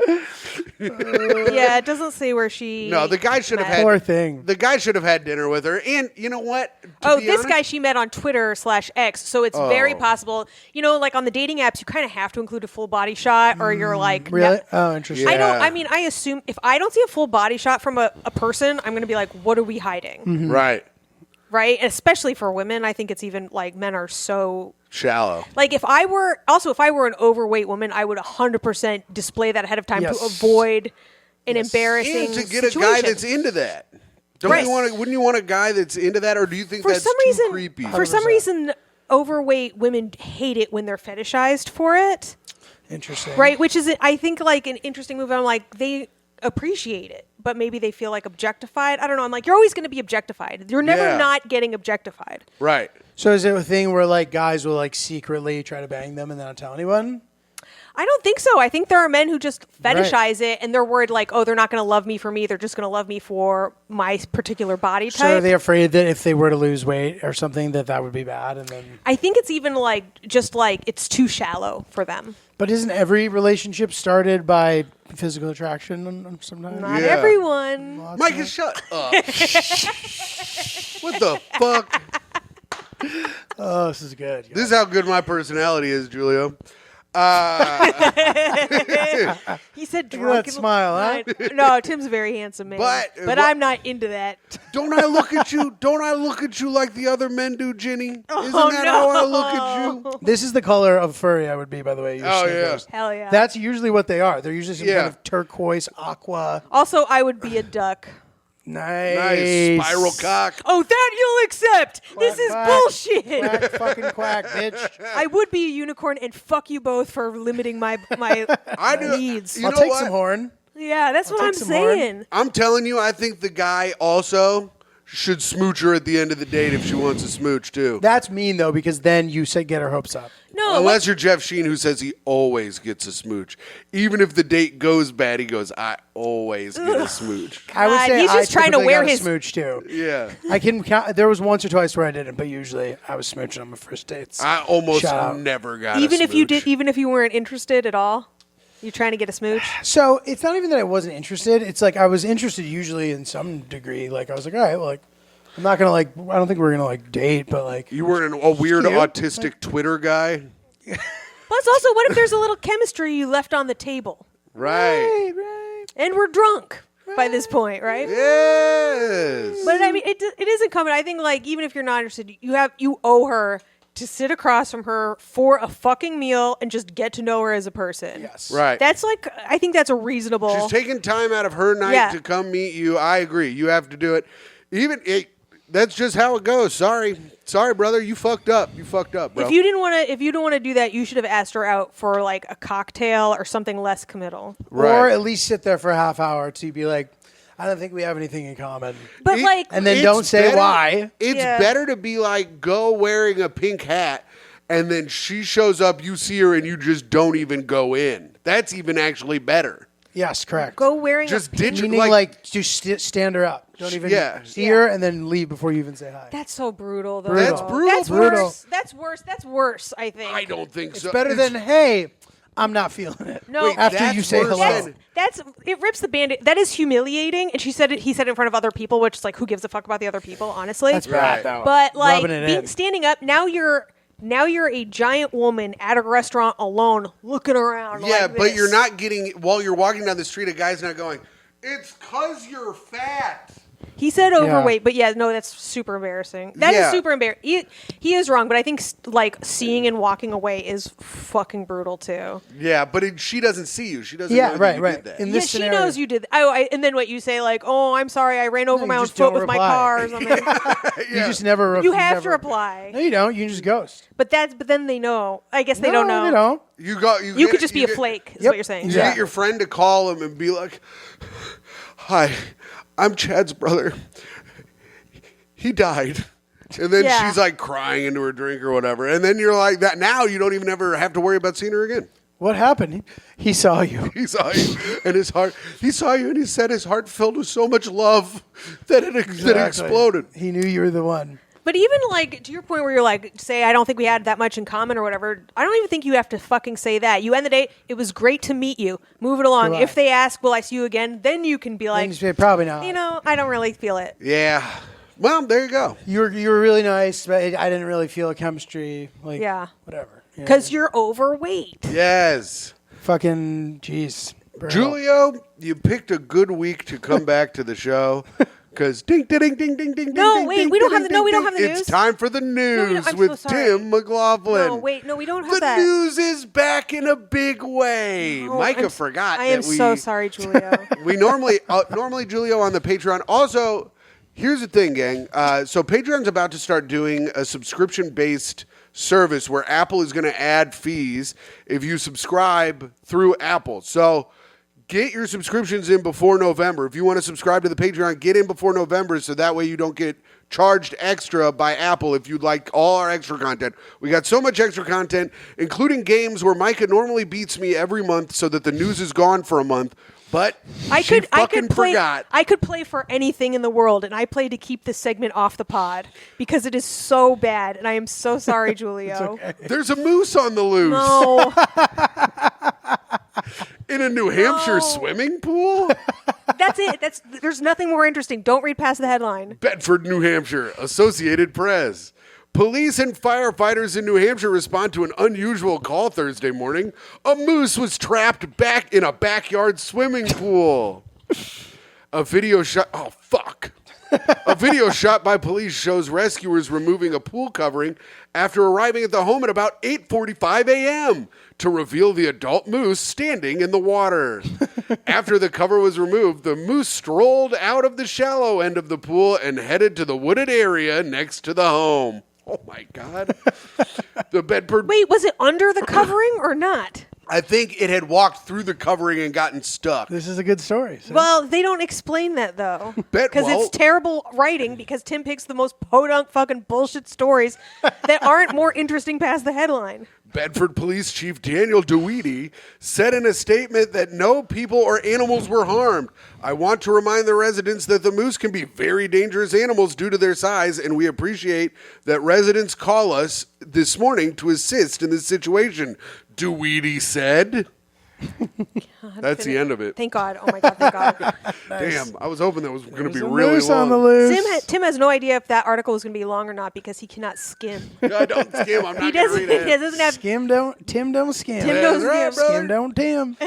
Yeah, it doesn't say where she. No, the guy should have had. Poor thing. The guy should have had dinner with her. And you know what? This guy she met on Twitter/X. So it's very possible. On the dating apps, you kind of have to include a full body shot, or you're like, really? Oh, interesting. Yeah. I assume if I don't see a full body shot from a person, I'm going to be like, what are we hiding? Mm-hmm. Right. Right? And especially for women, I think it's even men are so shallow. If I were an overweight woman, I would 100% display that ahead of time to avoid an embarrassing And to get situation. a guy that's into that. Wouldn't you want a guy that's into that, or do you think that's too creepy? For some reason, overweight women hate it when they're fetishized for it. Interesting. Right? Which is, I think, an interesting move. I'm like, they appreciate it, but maybe they feel objectified. I don't know. I'm like, you're always going to be objectified. You're never not getting objectified. Right. So is it a thing where guys will secretly try to bang them and then not tell anyone? I don't think so. I think there are men who just fetishize it, and they're worried they're not going to love me for me. They're just going to love me for my particular body type. So are they afraid that if they were to lose weight or something that would be bad? And then I think it's even it's too shallow for them. But isn't every relationship started by physical attraction sometimes? Not everyone. Myka, shut up. What the fuck? Oh, this is good. This is how good my personality is, Julio. He said Look at drunk. that smile, huh? No, Tim's a very handsome man. But I'm not into that. Don't I look at you? Don't I look at you like the other men do, Ginny? Isn't that no. how I look at you? This is the color of furry I would be, by the way. Oh, yeah. Hell yeah. That's usually what they are. They're usually some kind of turquoise, aqua. Also, I would be a duck. Nice. Spiral cock. Oh, that you'll accept. This is quack. bullshit. Quack, fucking quack, bitch. I would be a unicorn, and fuck you both for limiting my I do. needs. You I'll know take what? some horn. Yeah, that's what I'm take some horn. saying. I'm telling you, I think the guy also should smooch her at the end of the date if she wants a smooch too. That's mean, though, because then you say get her hopes up. No, Unless you're Jeff Sheen, who says he always gets a smooch. Even if the date goes bad, he goes, I always get a smooch. I would say he's just trying to typically wear got a his smooch, too. Yeah. I can count. There was once or twice where I didn't, but usually I was smooching on my first dates. I almost Shout out. never got even a if you smooch. did, even if you weren't interested at all. You're trying to get a smooch? So it's not even that I wasn't interested. It's I was interested usually in some degree. I was like, all right, well, I'm not gonna I don't think we're gonna date, but You weren't a weird cute. autistic Twitter guy? Plus, also, what if there's a little chemistry you left on the table? Right. And we're drunk by this point, right? Yes. But I mean, it is incumbent. I think even if you're not interested, you owe her to sit across from her for a fucking meal and just get to know her as a person. Yes. Right. That's like, I think that's a reasonable. She's taking time out of her night to come meet you. I agree. You have to do it. That's just how it goes. Sorry, brother. You fucked up. You fucked up, bro. If you didn't want to do that, you should have asked her out for like a cocktail or something less committal. Right. Or at least sit there for a half hour to be like, I don't think we have anything in common. But And then don't say why. It's better to be like, go wearing a pink hat, and then she shows up, you see her, and you just don't even go in. That's even actually better. Yes, correct. go wearing Just a ditch Meaning like just stand her up. Don't even see her and then leave before you even say hi. That's so brutal, though. That's brutal. That's Brutal. worse. That's worse. That's worse, I think. I don't think It's so. better than, hey, I'm not feeling it. No. Wait, after that's you say worse hello. than- It rips the band. That is humiliating. And he said it in front of other people, which is like, who gives a fuck about the other people, honestly. That's bad, though. But like Rubbing it in. standing up, now you're a giant woman at a restaurant alone looking around. Yeah, like but this. you're not getting, while you're walking down the street, a guy's not going, it's because you're fat. He said overweight, but yeah, no, that's super embarrassing. That is super embarrassing. He is wrong, but I think like seeing and walking away is fucking brutal too. Yeah, but she doesn't see you. She doesn't know that you did that. In this she scenario, knows you did. And then what you say, like, "Oh, I'm sorry, I ran over you my own just foot don't with my reply. car." Or something. you just never. You have never- to reply. No, you don't. You can just ghost. But then they know. I guess they don't know. They don't. You could just be a flake. Is what you're saying. You get your friend to call him and be like, "Hi, I'm Chad's brother. He died." And then she's like crying into her drink or whatever. And then you're like that. Now you don't even ever have to worry about seeing her again. What happened? He saw you. He saw you, and he saw you, and he said his heart filled with so much love that it exploded. He knew you were the one. But even like to your point where you're like, say, I don't think we had that much in common or whatever. I don't even think you have to fucking say that. You end the date. It was great to meet you. Move it along. Goodbye. If they ask, will I see you again? Then you can be Then like, you say, probably not. I don't really feel it. Yeah. Well, there you go. You were really nice, but I didn't really feel a chemistry. Like, Yeah. whatever. You know? Because you're overweight. Yes. Fucking jeez. Bro. Julio, you picked a good week to come back to the show. Because ding, ding, ding, ding, ding, ding. No, ding, wait, ding, we don't ding, have the- ding, no, we don't ding. have the news. It's time for the news I'm with so sorry. Tim McLaughlin. No, wait, no, we don't have the that. news is back in a big way. Oh, Myka I'm forgot I am that we so sorry, Julio. we normally Julio on the Patreon. Also, here's the thing, gang. So Patreon's about to start doing a subscription-based service where Apple is going to add fees if you subscribe through Apple. So get your subscriptions in before November. If you want to subscribe to the Patreon, get in before November so that way you don't get charged extra by Apple if you'd like all our extra content. We got so much extra content, including games where Myka normally beats me every month so that the news is gone for a month. But I she could fucking play. forgot. I could play for anything in the world, and I play to keep this segment off the pod because it is so bad, and I am so sorry, Julio. There's a moose on the loose No, in a New Hampshire swimming pool. that's it. There's nothing more interesting. Don't read past the headline. Bedford, New Hampshire, Associated Press. Police and firefighters in New Hampshire respond to an unusual call Thursday morning. A moose was trapped back in a backyard swimming pool. A video shot. Oh, fuck. A video shot by police shows rescuers removing a pool covering after arriving at the home at about 8:45 a.m. to reveal the adult moose standing in the water. After the cover was removed, the moose strolled out of the shallow end of the pool and headed to the wooded area next to the home. Oh, my God. The Bedford... Wait, was it under the covering or not? I think it had walked through the covering and gotten stuck. This is a good story. So. Well, they don't explain that though, because it's terrible writing. Because Tim picks the most podunk fucking bullshit stories that aren't more interesting past the headline. Bedford Police Chief Daniel Diddy said in a statement that no people or animals were harmed. I want to remind the residents that the moose can be very dangerous animals due to their size, and we appreciate that residents call us this morning to assist in this situation, Diddy said. That's the end of it. Thank God. Oh my God. Thank God. Damn, I was hoping that was going to be There's a really moose long. on the loose. Tim has no idea if that article is going to be long or not because he cannot skim. I don't skim. I'm not He going doesn't. to read He it. doesn't have. Tim don't skim. Tim don't That's right, skim. brother. Skim don't Tim.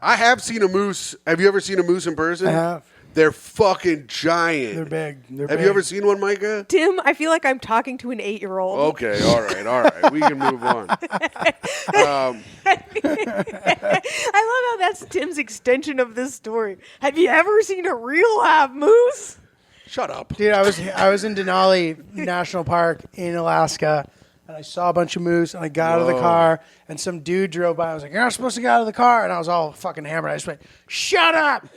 I have seen a moose. Have you ever seen a moose in person? I have. They're fucking giant. They're big. Have you ever seen one, Myka? Tim, I feel like I'm talking to an 8-year-old. Okay, all right. We can move on. I love how that's Tim's extension of this story. Have you ever seen a real live moose? Shut up. Dude, I was in Denali National Park in Alaska, and I saw a bunch of moose, and I got out of the car, and some dude drove by. I was like, "You're not supposed to get out of the car," and I was all fucking hammered. I just went, "Shut up!"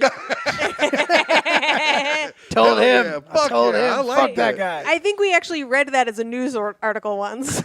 Told him. Yeah, I told him. I like Fuck that guy. I think we actually read that as a news article once.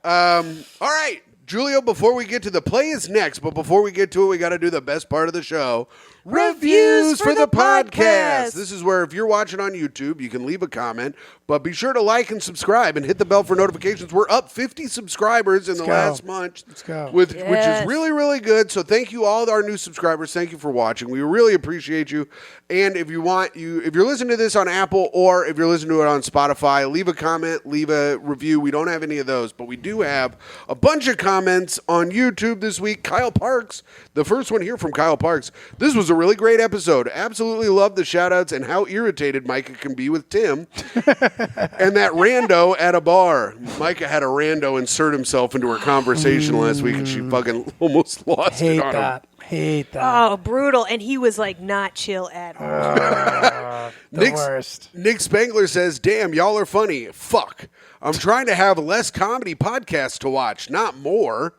All right, Julio, before we get to the play is next, but before we get to it, we got to do the best part of the show. Reviews for the podcast. This is where if you're watching on YouTube, you can leave a comment, but be sure to like and subscribe and hit the bell for notifications. We're up 50 subscribers in the last month. Let's go. Which is really, really good. So thank you all our new subscribers. Thank you for watching. We really appreciate you. And if you're listening to this on Apple or if you're listening to it on Spotify, leave a comment, leave a review. We don't have any of those, but we do have a bunch of comments on YouTube this week. Kyle Parks, the first one here from Kyle Parks. This was a really great episode. Absolutely love the shout outs and how irritated Myka can be with Tim and that rando at a bar. Myka had a rando insert himself into her conversation last week and she fucking almost lost it on him. Hate that. Oh, brutal. And he was like not chill at all. The worst. Nick Spangler says, "Damn, y'all are funny. Fuck. I'm trying to have less comedy podcasts to watch, not more."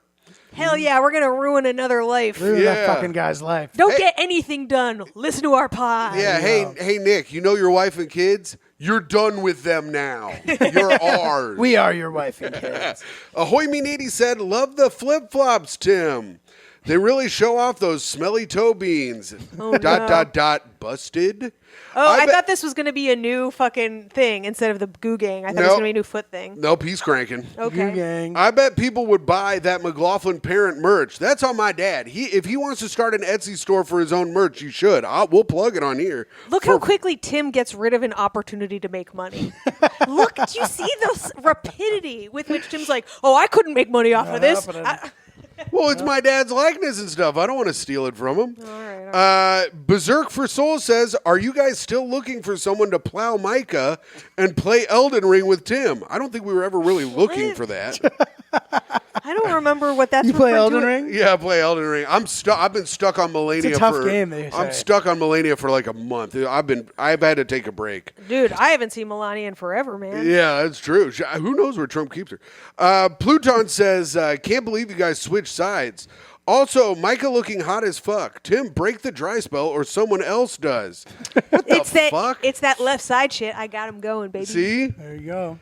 Hell yeah, we're going to ruin another life. Ruin that Yeah. fucking guy's life. Don't get anything done. Listen to our pod. Yeah, hey Nick, you know your wife and kids? You're done with them now. You're ours. We are your wife and kids. Ahoy Me Needy said, "Love the flip-flops, Tim. They really show off those smelly toe beans. Oh, Busted." Oh, I thought this was going to be a new fucking thing instead of the Goo Gang. I thought it was going to be a new foot thing. Nope, he's cranking. Okay. Goo Gang. I bet people would buy that McLaughlin parent merch. That's on my dad. If he wants to start an Etsy store for his own merch, he should. We'll plug it on here. Look how quickly Tim gets rid of an opportunity to make money. Look, do you see the rapidity with which Tim's like, "Oh, I couldn't make money off of this." Well, it's my dad's likeness and stuff. I don't want to steal it from him. All right. Berserk for Soul says, "Are you guys still looking for someone to plow Myka and play Elden Ring with Tim?" I don't think we were ever really looking for that. I don't remember what that's You play referring to. Elden Ring? Yeah, play Elden Ring. I've been stuck on Melania. It's a tough game, they I'm say. stuck on Melania for like a month. I've had to take a break. Dude, I haven't seen Melania in forever, man. Yeah, that's true. Who knows where Trump keeps her? Pluton says, "Can't believe you guys switched sides. Also, Myka looking hot as fuck. Tim, break the dry spell or someone else does." What the fuck? It's that left side shit. I got him going, baby. See? There you go.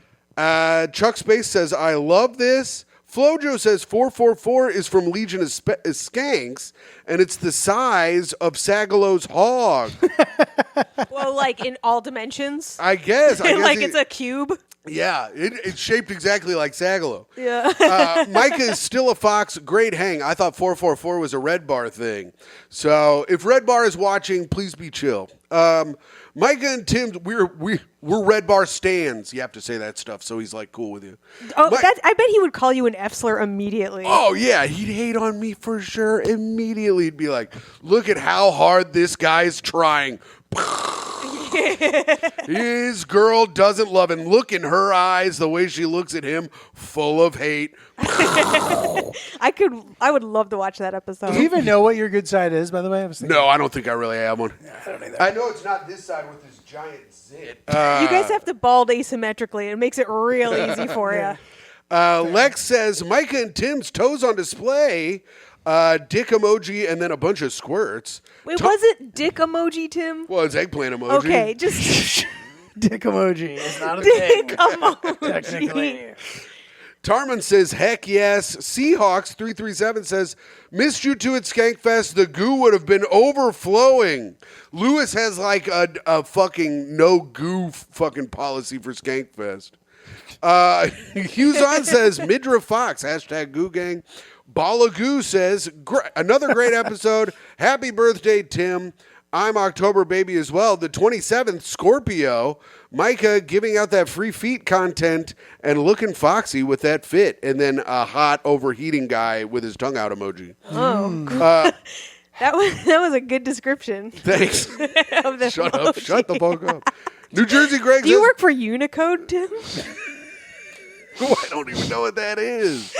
Chuck Space says, "I love this." Flojo says 444 is from Legion of Skanks, and it's the size of Sagalow's hog. Well, like in all dimensions. I guess. Like it's a cube. Yeah, it's shaped exactly like Sagalo. Yeah. Myka is still a fox. Great hang. I thought 444 was a Red Bar thing. So if Red Bar is watching, please be chill. Myka and Tim, we're Red Bar stands. You have to say that stuff, so he's like cool with you. Oh, I bet he would call you an F slur immediately. Oh yeah, he'd hate on me for sure. Immediately, he'd be like, "Look at how hard this guy's trying." His girl doesn't love him. Look in her eyes, the way she looks at him, full of hate. I would love to watch that episode. Do you even know what your good side is, by the way? No, I don't think I really have one. I don't either. I know it's not this side with this giant zit. You guys have to bald asymmetrically. It makes it real easy for you. Lex says, "Myka and Tim's toes on display. Dick emoji and then a bunch of squirts." Wait, was it dick emoji, Tim? Well, it's eggplant emoji. Okay, just Dick emoji is not a dick thing. emoji. Technically. Tarman says, "Heck yes." Seahawks 337 says, "Missed you two at Skankfest. The goo would have been overflowing." Lewis has like a fucking no goo fucking policy for Skankfest. Hughes says, "Midra Fox, hashtag Goo Gang." Bala Goo says, "Another great episode. Happy birthday, Tim. I'm October baby as well. The 27th, Scorpio. Myka giving out that free feet content and looking foxy with that fit." And then a hot overheating guy with his tongue out emoji. Oh, That was a good description Thanks. of the Shut up. Shut the fuck up. New Jersey Greg Do you says- work for Unicode, Tim? I don't even know what that is.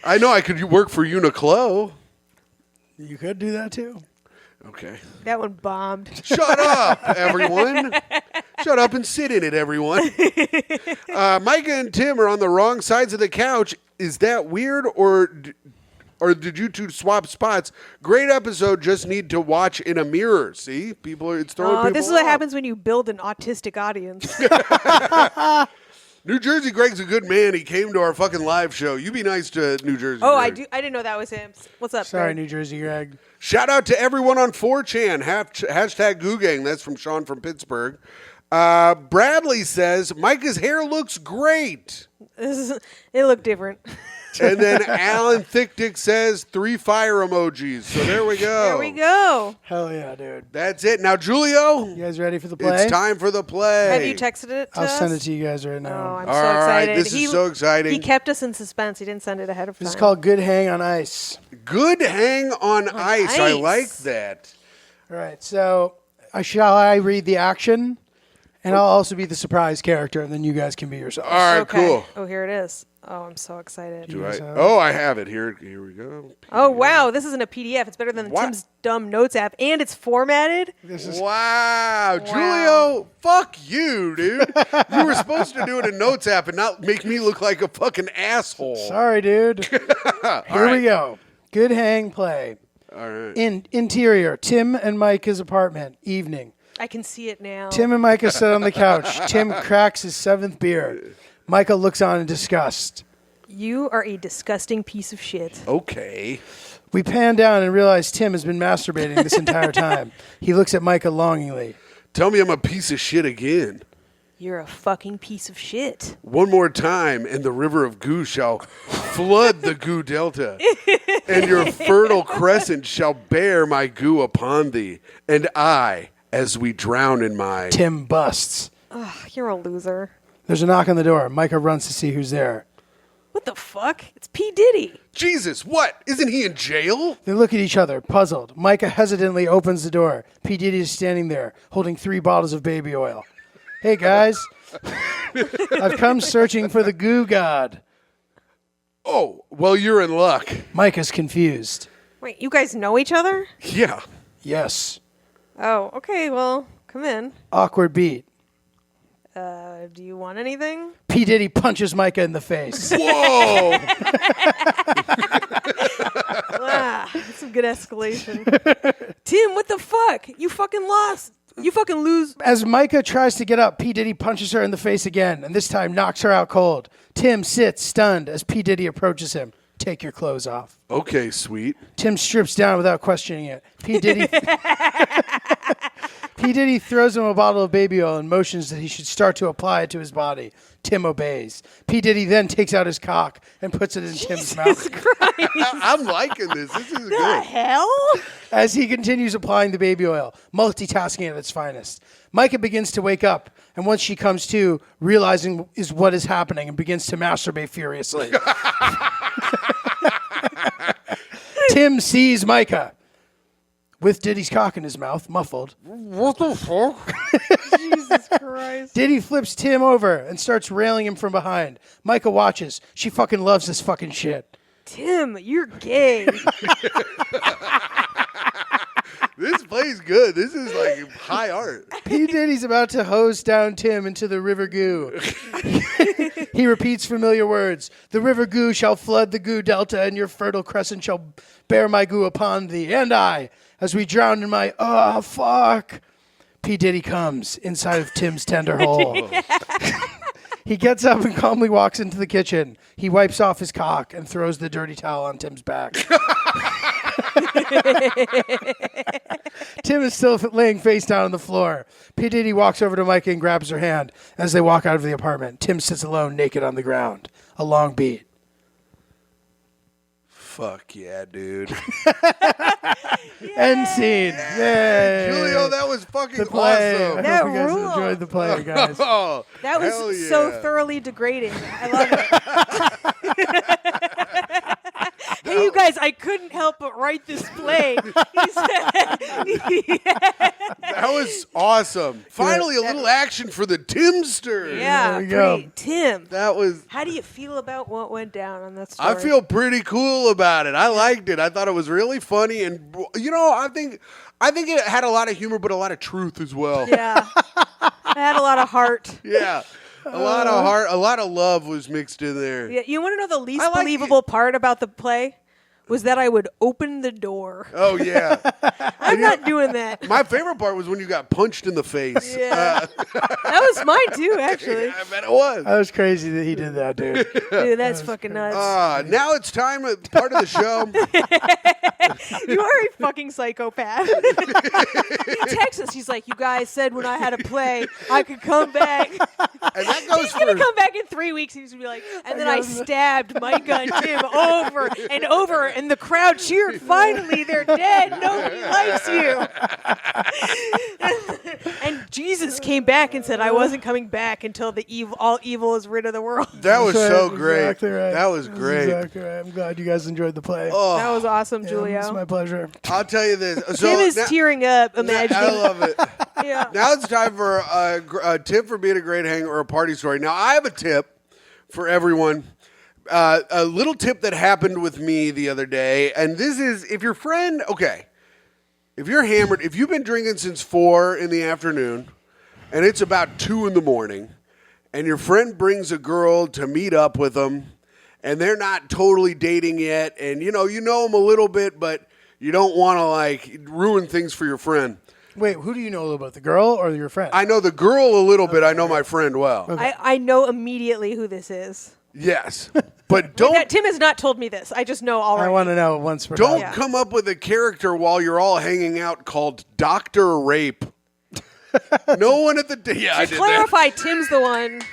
I know I could work for Uniqlo. You could do that too. Okay. That one bombed. Shut up, everyone. Shut up and sit in it, everyone. Myka and Tim are on the wrong sides of the couch. Is that weird, or did you two swap spots? Great episode. Just need to watch in a mirror. See, it's throwing people This is what off. happens when you build an autistic audience. New Jersey Greg's a good man. He came to our fucking live show. You be nice to New Jersey Oh, Greg. I didn't know that was him. What's up, Sorry, Greg? New Jersey Greg. Shout out to everyone on 4chan. Hashtag Goo Gang. That's from Sean from Pittsburgh. Bradley says, Myka's hair looks great. It looked different. And then Alan Thick Dick says 3 fire emojis. So there we go. There we go. Hell yeah, dude. That's it. Now, Julio, You guys ready for the play? it's time for the play. Have you texted it to I'll us? send it to you guys right Oh, now. I'm so All right, excited. this is so exciting. He kept us in suspense. He didn't send it ahead of time. This is called Good Hang on Ice. Good hang on ice. I ice. like that. All right, so I read the action, and I'll also be the surprise character, and then you guys can be yourselves. All right, Okay. cool. Oh, here it is. Oh, I'm so excited. Do I? So- Oh, I have it. Here we go. Oh, wow. This isn't a PDF. It's better than What? Tim's dumb notes app, and it's formatted. This is Wow, Julio, fuck you, dude. You were supposed to do it in Notes app and not make me look like a fucking asshole. sorry, dude. Here we go. Good hang play. All right. Interior: Tim and Myka's apartment. Evening. I can see it now. Tim and Myka sit on the couch. Tim cracks his 7th beer. Myka looks on in disgust. You are a disgusting piece of shit. Okay. We pan down and realize Tim has been masturbating this entire time. He looks at Myka longingly. Tell me I'm a piece of shit again. You're a fucking piece of shit. One more time, and the river of goo shall flood the goo delta, and your fertile crescent shall bear my goo upon thee, and I, as we drown in my... Tim busts. Ugh, you're a loser. There's a knock on the door. Myka runs to see who's there. What the fuck? It's P. Diddy. Jesus, what? Isn't he in jail? They look at each other, puzzled. Myka hesitantly opens the door. P. Diddy is standing there, holding 3 bottles of baby oil. Hey, guys. I've come searching for the goo god. Oh, well, you're in luck. Myka's confused. Wait, you guys know each other? Yeah. Yes. Oh, okay, well, come in. Awkward beat. Do you want anything? P. Diddy punches Myka in the face. Whoa. That's some good escalation. Tim, what the fuck? You fucking lost. You fucking lose. As Myka tries to get up, P. Diddy punches her in the face again, and this time knocks her out cold. Tim sits stunned as P. Diddy approaches him. Take your clothes off. Okay, sweet. Tim strips down without questioning it. P. Diddy throws him a bottle of baby oil and motions that he should start to apply it to his body. Tim obeys. P. Diddy then takes out his cock and puts it in Tim's mouth. I'm liking this. This is The good. hell? As he continues applying the baby oil, multitasking at its finest. Myka begins to wake up, and once she comes to, realizing is what is happening and begins to masturbate furiously. Tim sees Myka with Diddy's cock in his mouth, muffled. What the fuck? Jesus Christ. Diddy flips Tim over and starts railing him from behind. Myka watches. She fucking loves this fucking shit. Tim, you're gay. This plays good. This is like high art. P. Diddy's about to hose down Tim into the river goo. He repeats familiar words. The river goo shall flood the goo delta, and your fertile crescent shall bear my goo upon thee, and I, as we drown in my, oh, fuck. P. Diddy comes inside of Tim's tender hole. He gets up and calmly walks into the kitchen. He wipes off his cock and throws the dirty towel on Tim's back. Tim is still laying face down on the floor. P. Diddy walks over to Myka and grabs her hand. As they walk out of the apartment, Tim sits alone, naked on the ground. A long beat. Fuck yeah, dude. End scene. Yay. Julio, that was fucking The play. awesome. I That hope you guys ruled. enjoyed the play, guys. Oh, That was hell yeah. so thoroughly degrading. I love it. Hey, you guys. guys, I couldn't help but write this play. He said, That was awesome. Finally, a little action for the Timster. yeah, There we go. pretty. Tim, That was. how do you feel about what went down on that story? I feel pretty cool about it. I liked it. I thought it was really funny, and I think it had a lot of humor, but a lot of truth as well. Yeah. I had a lot of heart. Yeah. A lot of heart, a lot of love was mixed in there. Yeah, you want to know the least I like believable part about the play? Was that I would open the door. Oh yeah. I'm not doing that. My favorite part was when you got punched in the face. Yeah. That was mine too, actually. I bet it was. That was crazy that he did that, dude. Dude, that's fucking nuts. Now it's time, part of the show. You are a fucking psychopath. He texts us. He's like, you guys said when I had a play, I could come back. And that goes He's going to for come back in 3 weeks. He's going to be like, and then I stabbed Myka and Tim over and over, and the crowd cheered. Finally, they're dead. Nobody likes you. And Jesus came back and said, I wasn't coming back until all evil is rid of the world. that was That's so right, great. Exactly right. That was That's great. Exactly right. I'm glad you guys enjoyed the play. Oh, That was awesome, Yeah, Julio. It's my pleasure. I'll tell you this. So Tim is now- tearing up, imagining. I love it. Yeah. Now it's time for a tip for being a great hang or a party story. Now I have a tip for everyone. A little tip that happened with me the other day, and this is if you're hammered, if you've been drinking since 4 in the afternoon, and it's about 2 in the morning, and your friend brings a girl to meet up with them, and they're not totally dating yet, and you know them a little bit, but you don't want to ruin things for your friend. Wait, who do you know a little about, the girl or your friend? I know the girl a little bit. I know my friend well. I know immediately who this is. Yes, but don't Tim has not told me this. I just know already. I want to know once we're don't done. come up with a character while you're all hanging out called Dr. Rape. No one at the I To did clarify, Tim's the one. that.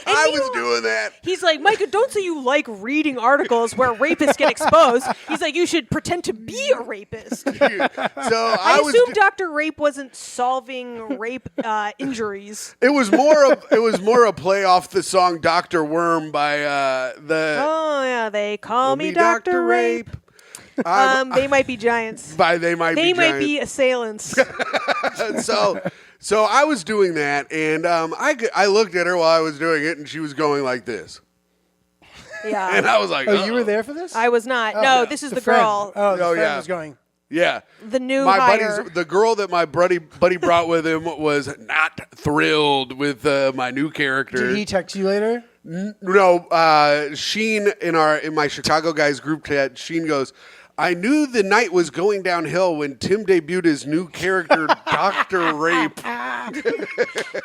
I was doing that. He's like, Myka, don't say you like reading articles where rapists get exposed. He's like, you should pretend to be a rapist. So I was. assumed Dr. Rape wasn't solving rape injuries. It was more a play off the song Dr. Worm by the. Oh, yeah, they call me Dr. Rape. They might be giants. They might They be might giants. be assailants. So I was doing that, and I looked at her while I was doing it, and she was going like this, and Yeah. I was like, Oh, you were there for this? I was not. No, this is the friend. girl. Oh, the Oh, friend yeah. was going. Yeah. The new my hire. the girl that my buddy brought with him was not thrilled with my new character. Did he text you later? No, Sheen in my Chicago guys group chat, Sheen goes, I knew the night was going downhill when Tim debuted his new character, Dr. Rape.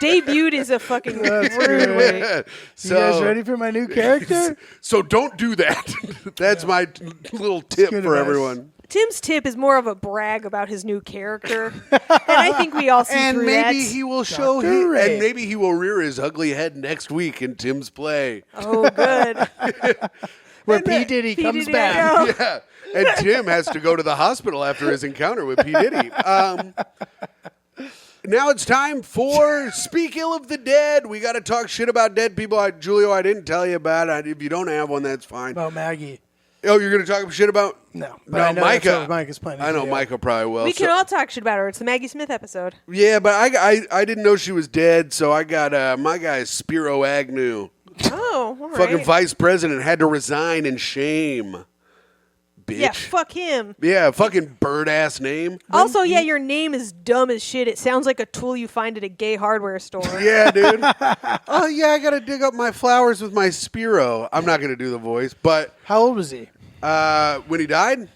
Debuted is a fucking rude way. So, You guys ready for my new character? So don't do that. That's my little tip good for advice. everyone. Tim's tip is more of a brag about his new character, and I think we all see And through maybe that. he will show Dr. Rape. and maybe he will rear his ugly head next week in Tim's play. Oh, good. Where P. Diddy comes Diddy, back. I know. Yeah. And Tim has to go to the hospital after his encounter with P. Diddy. Now it's time for Speak Ill of the Dead. We got to talk shit about dead people. Julio, I didn't tell you about it. If you don't have one, that's fine. About Maggie. Oh, you're going to talk shit about? No. But I know that's Myka. what Micah's planning I to know do. Myka probably will. We can all talk shit about her. It's the Maggie Smith episode. Yeah, but I didn't know she was dead, so I got my guy Spiro Agnew. Oh, all right. Fucking vice president had to resign in shame. Bitch. Yeah, fuck him. Yeah, fucking bird-ass name. Also, yeah, your name is dumb as shit. It sounds like a tool you find at a gay hardware store. Yeah, dude. Oh, yeah, I got to dig up my flowers with my Spiro. I'm not going to do the voice, but How old was he? when he died?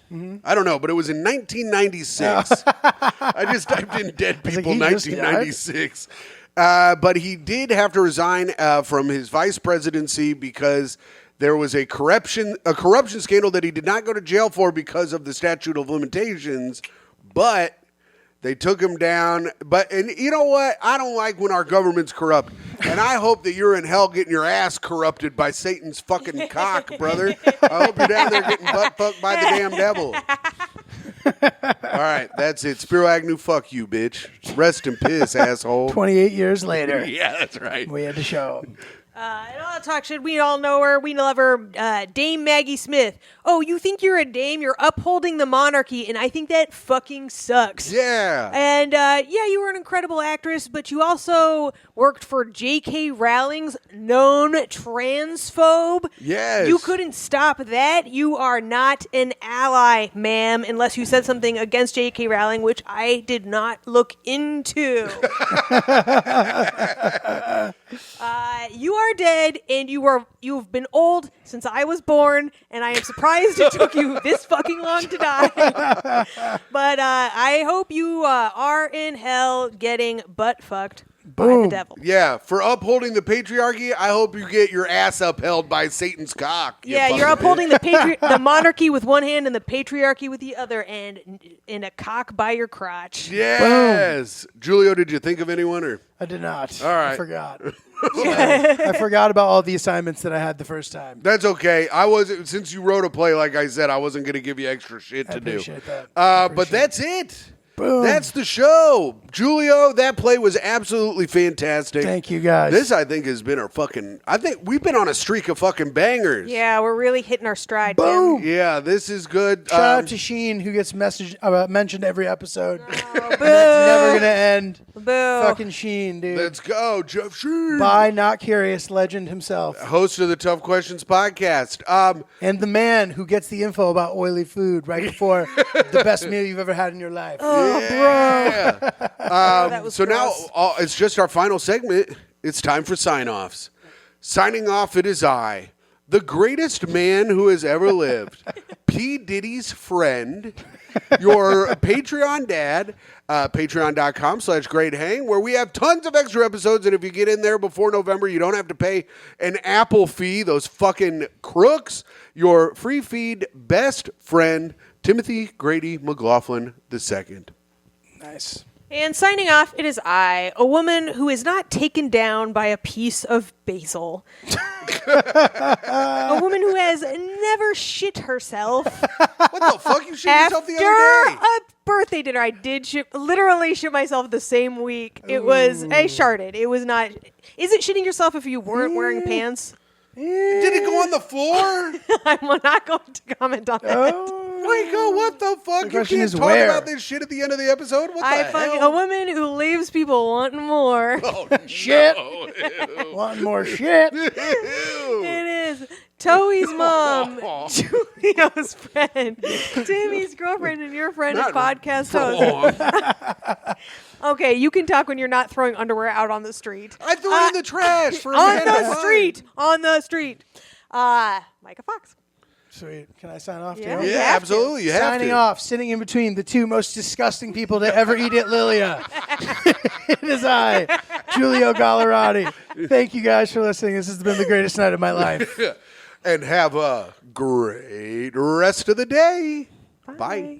I don't know, but it was in 1996. I just typed in dead was like, people he just died? 1996. But he did have to resign from his vice presidency because there was a corruption scandal that he did not go to jail for because of the statute of limitations, but they took him down. And you know what? I don't like when our government's corrupt. And I hope that you're in hell getting your ass corrupted by Satan's fucking cock, brother. I hope you're down there getting butt fucked by the damn devil. All right, that's it. Spiro Agnew, fuck you, bitch. Rest in piss, asshole. 28 years later, Yeah, that's right. we had to show. And all that talk shit, we all know her. We love her. Dame Maggie Smith. Oh, you think you're a dame? You're upholding the monarchy, and I think that fucking sucks. Yeah. And you were an incredible actress, but you also worked for J.K. Rowling's known transphobe. Yes. You couldn't stop that. You are not an ally, ma'am, unless you said something against J.K. Rowling, which I did not look into. You are dead, and you've been old since I was born, and I am surprised it took you this fucking long to die. But I hope you are in hell getting butt fucked by the devil. Yeah, for upholding the patriarchy, I hope you get your ass upheld by Satan's cock. Yeah, you're upholding the monarchy with one hand and the patriarchy with the other, and in a cock by your crotch. Yes. Julio, did you think of anyone or? I did not. All right. I forgot. I forgot about all the assignments that I had the first time. That's okay. Since you wrote a play, like I said, I wasn't going to give you extra shit to do. Appreciate that. But that's it. Boom. That's the show. Julio, that play was absolutely fantastic. Thank you, guys. This, I think, has been I think we've been on a streak of fucking bangers. Yeah, we're really hitting our stride, Boom. Tim. Yeah, this is good. Shout out to Sheen, who gets mentioned every episode. Oh, That's never going to end. boo. Fucking Sheen, dude. Let's go, Jeff Sheen. Bye, Not Curious, legend himself. Host of the Tough Questions podcast. And the man who gets the info about oily food right before the best meal you've ever had in your life. Oh, bro. Yeah. That was So gross. now it's just our final segment. It's time for sign-offs. Signing off, it is I, the greatest man who has ever lived, P. Diddy's friend, your Patreon dad, patreon.com/greathang, where we have tons of extra episodes, and if you get in there before November, you don't have to pay an Apple fee, those fucking crooks. Your free feed best friend, Timothy Grady McLaughlin II. Nice. And signing off, it is I, a woman who is not taken down by a piece of basil. A woman who has never shit herself. What the fuck? You shit yourself the other day. After a birthday dinner, I did literally shit myself the same week. It was, I sharted. It was not, is it shitting yourself if you weren't wearing pants? Did it go on the floor? I'm not going to comment on that. Myka, what the fuck? You question can't is talk where? about this shit at the end of the episode? What the A hell? woman who leaves people wanting more. Oh, Shit. no. Want more shit? It is Toey's mom, Julio's friend, Timmy's girlfriend, and your friend and podcast host. Okay, you can talk when you're not throwing underwear out on the street. I threw it in the trash for a On man the to find. street. On the street. Myka Fox. Sweet. Can I sign off, Yeah. too? You Yeah, have to. absolutely. You have Signing to. off, sitting in between the two most disgusting people to ever eat at Lilia. It is I, Giulio Gallarotti. Thank you guys for listening. This has been the greatest night of my life. And have a great rest of the day. Bye.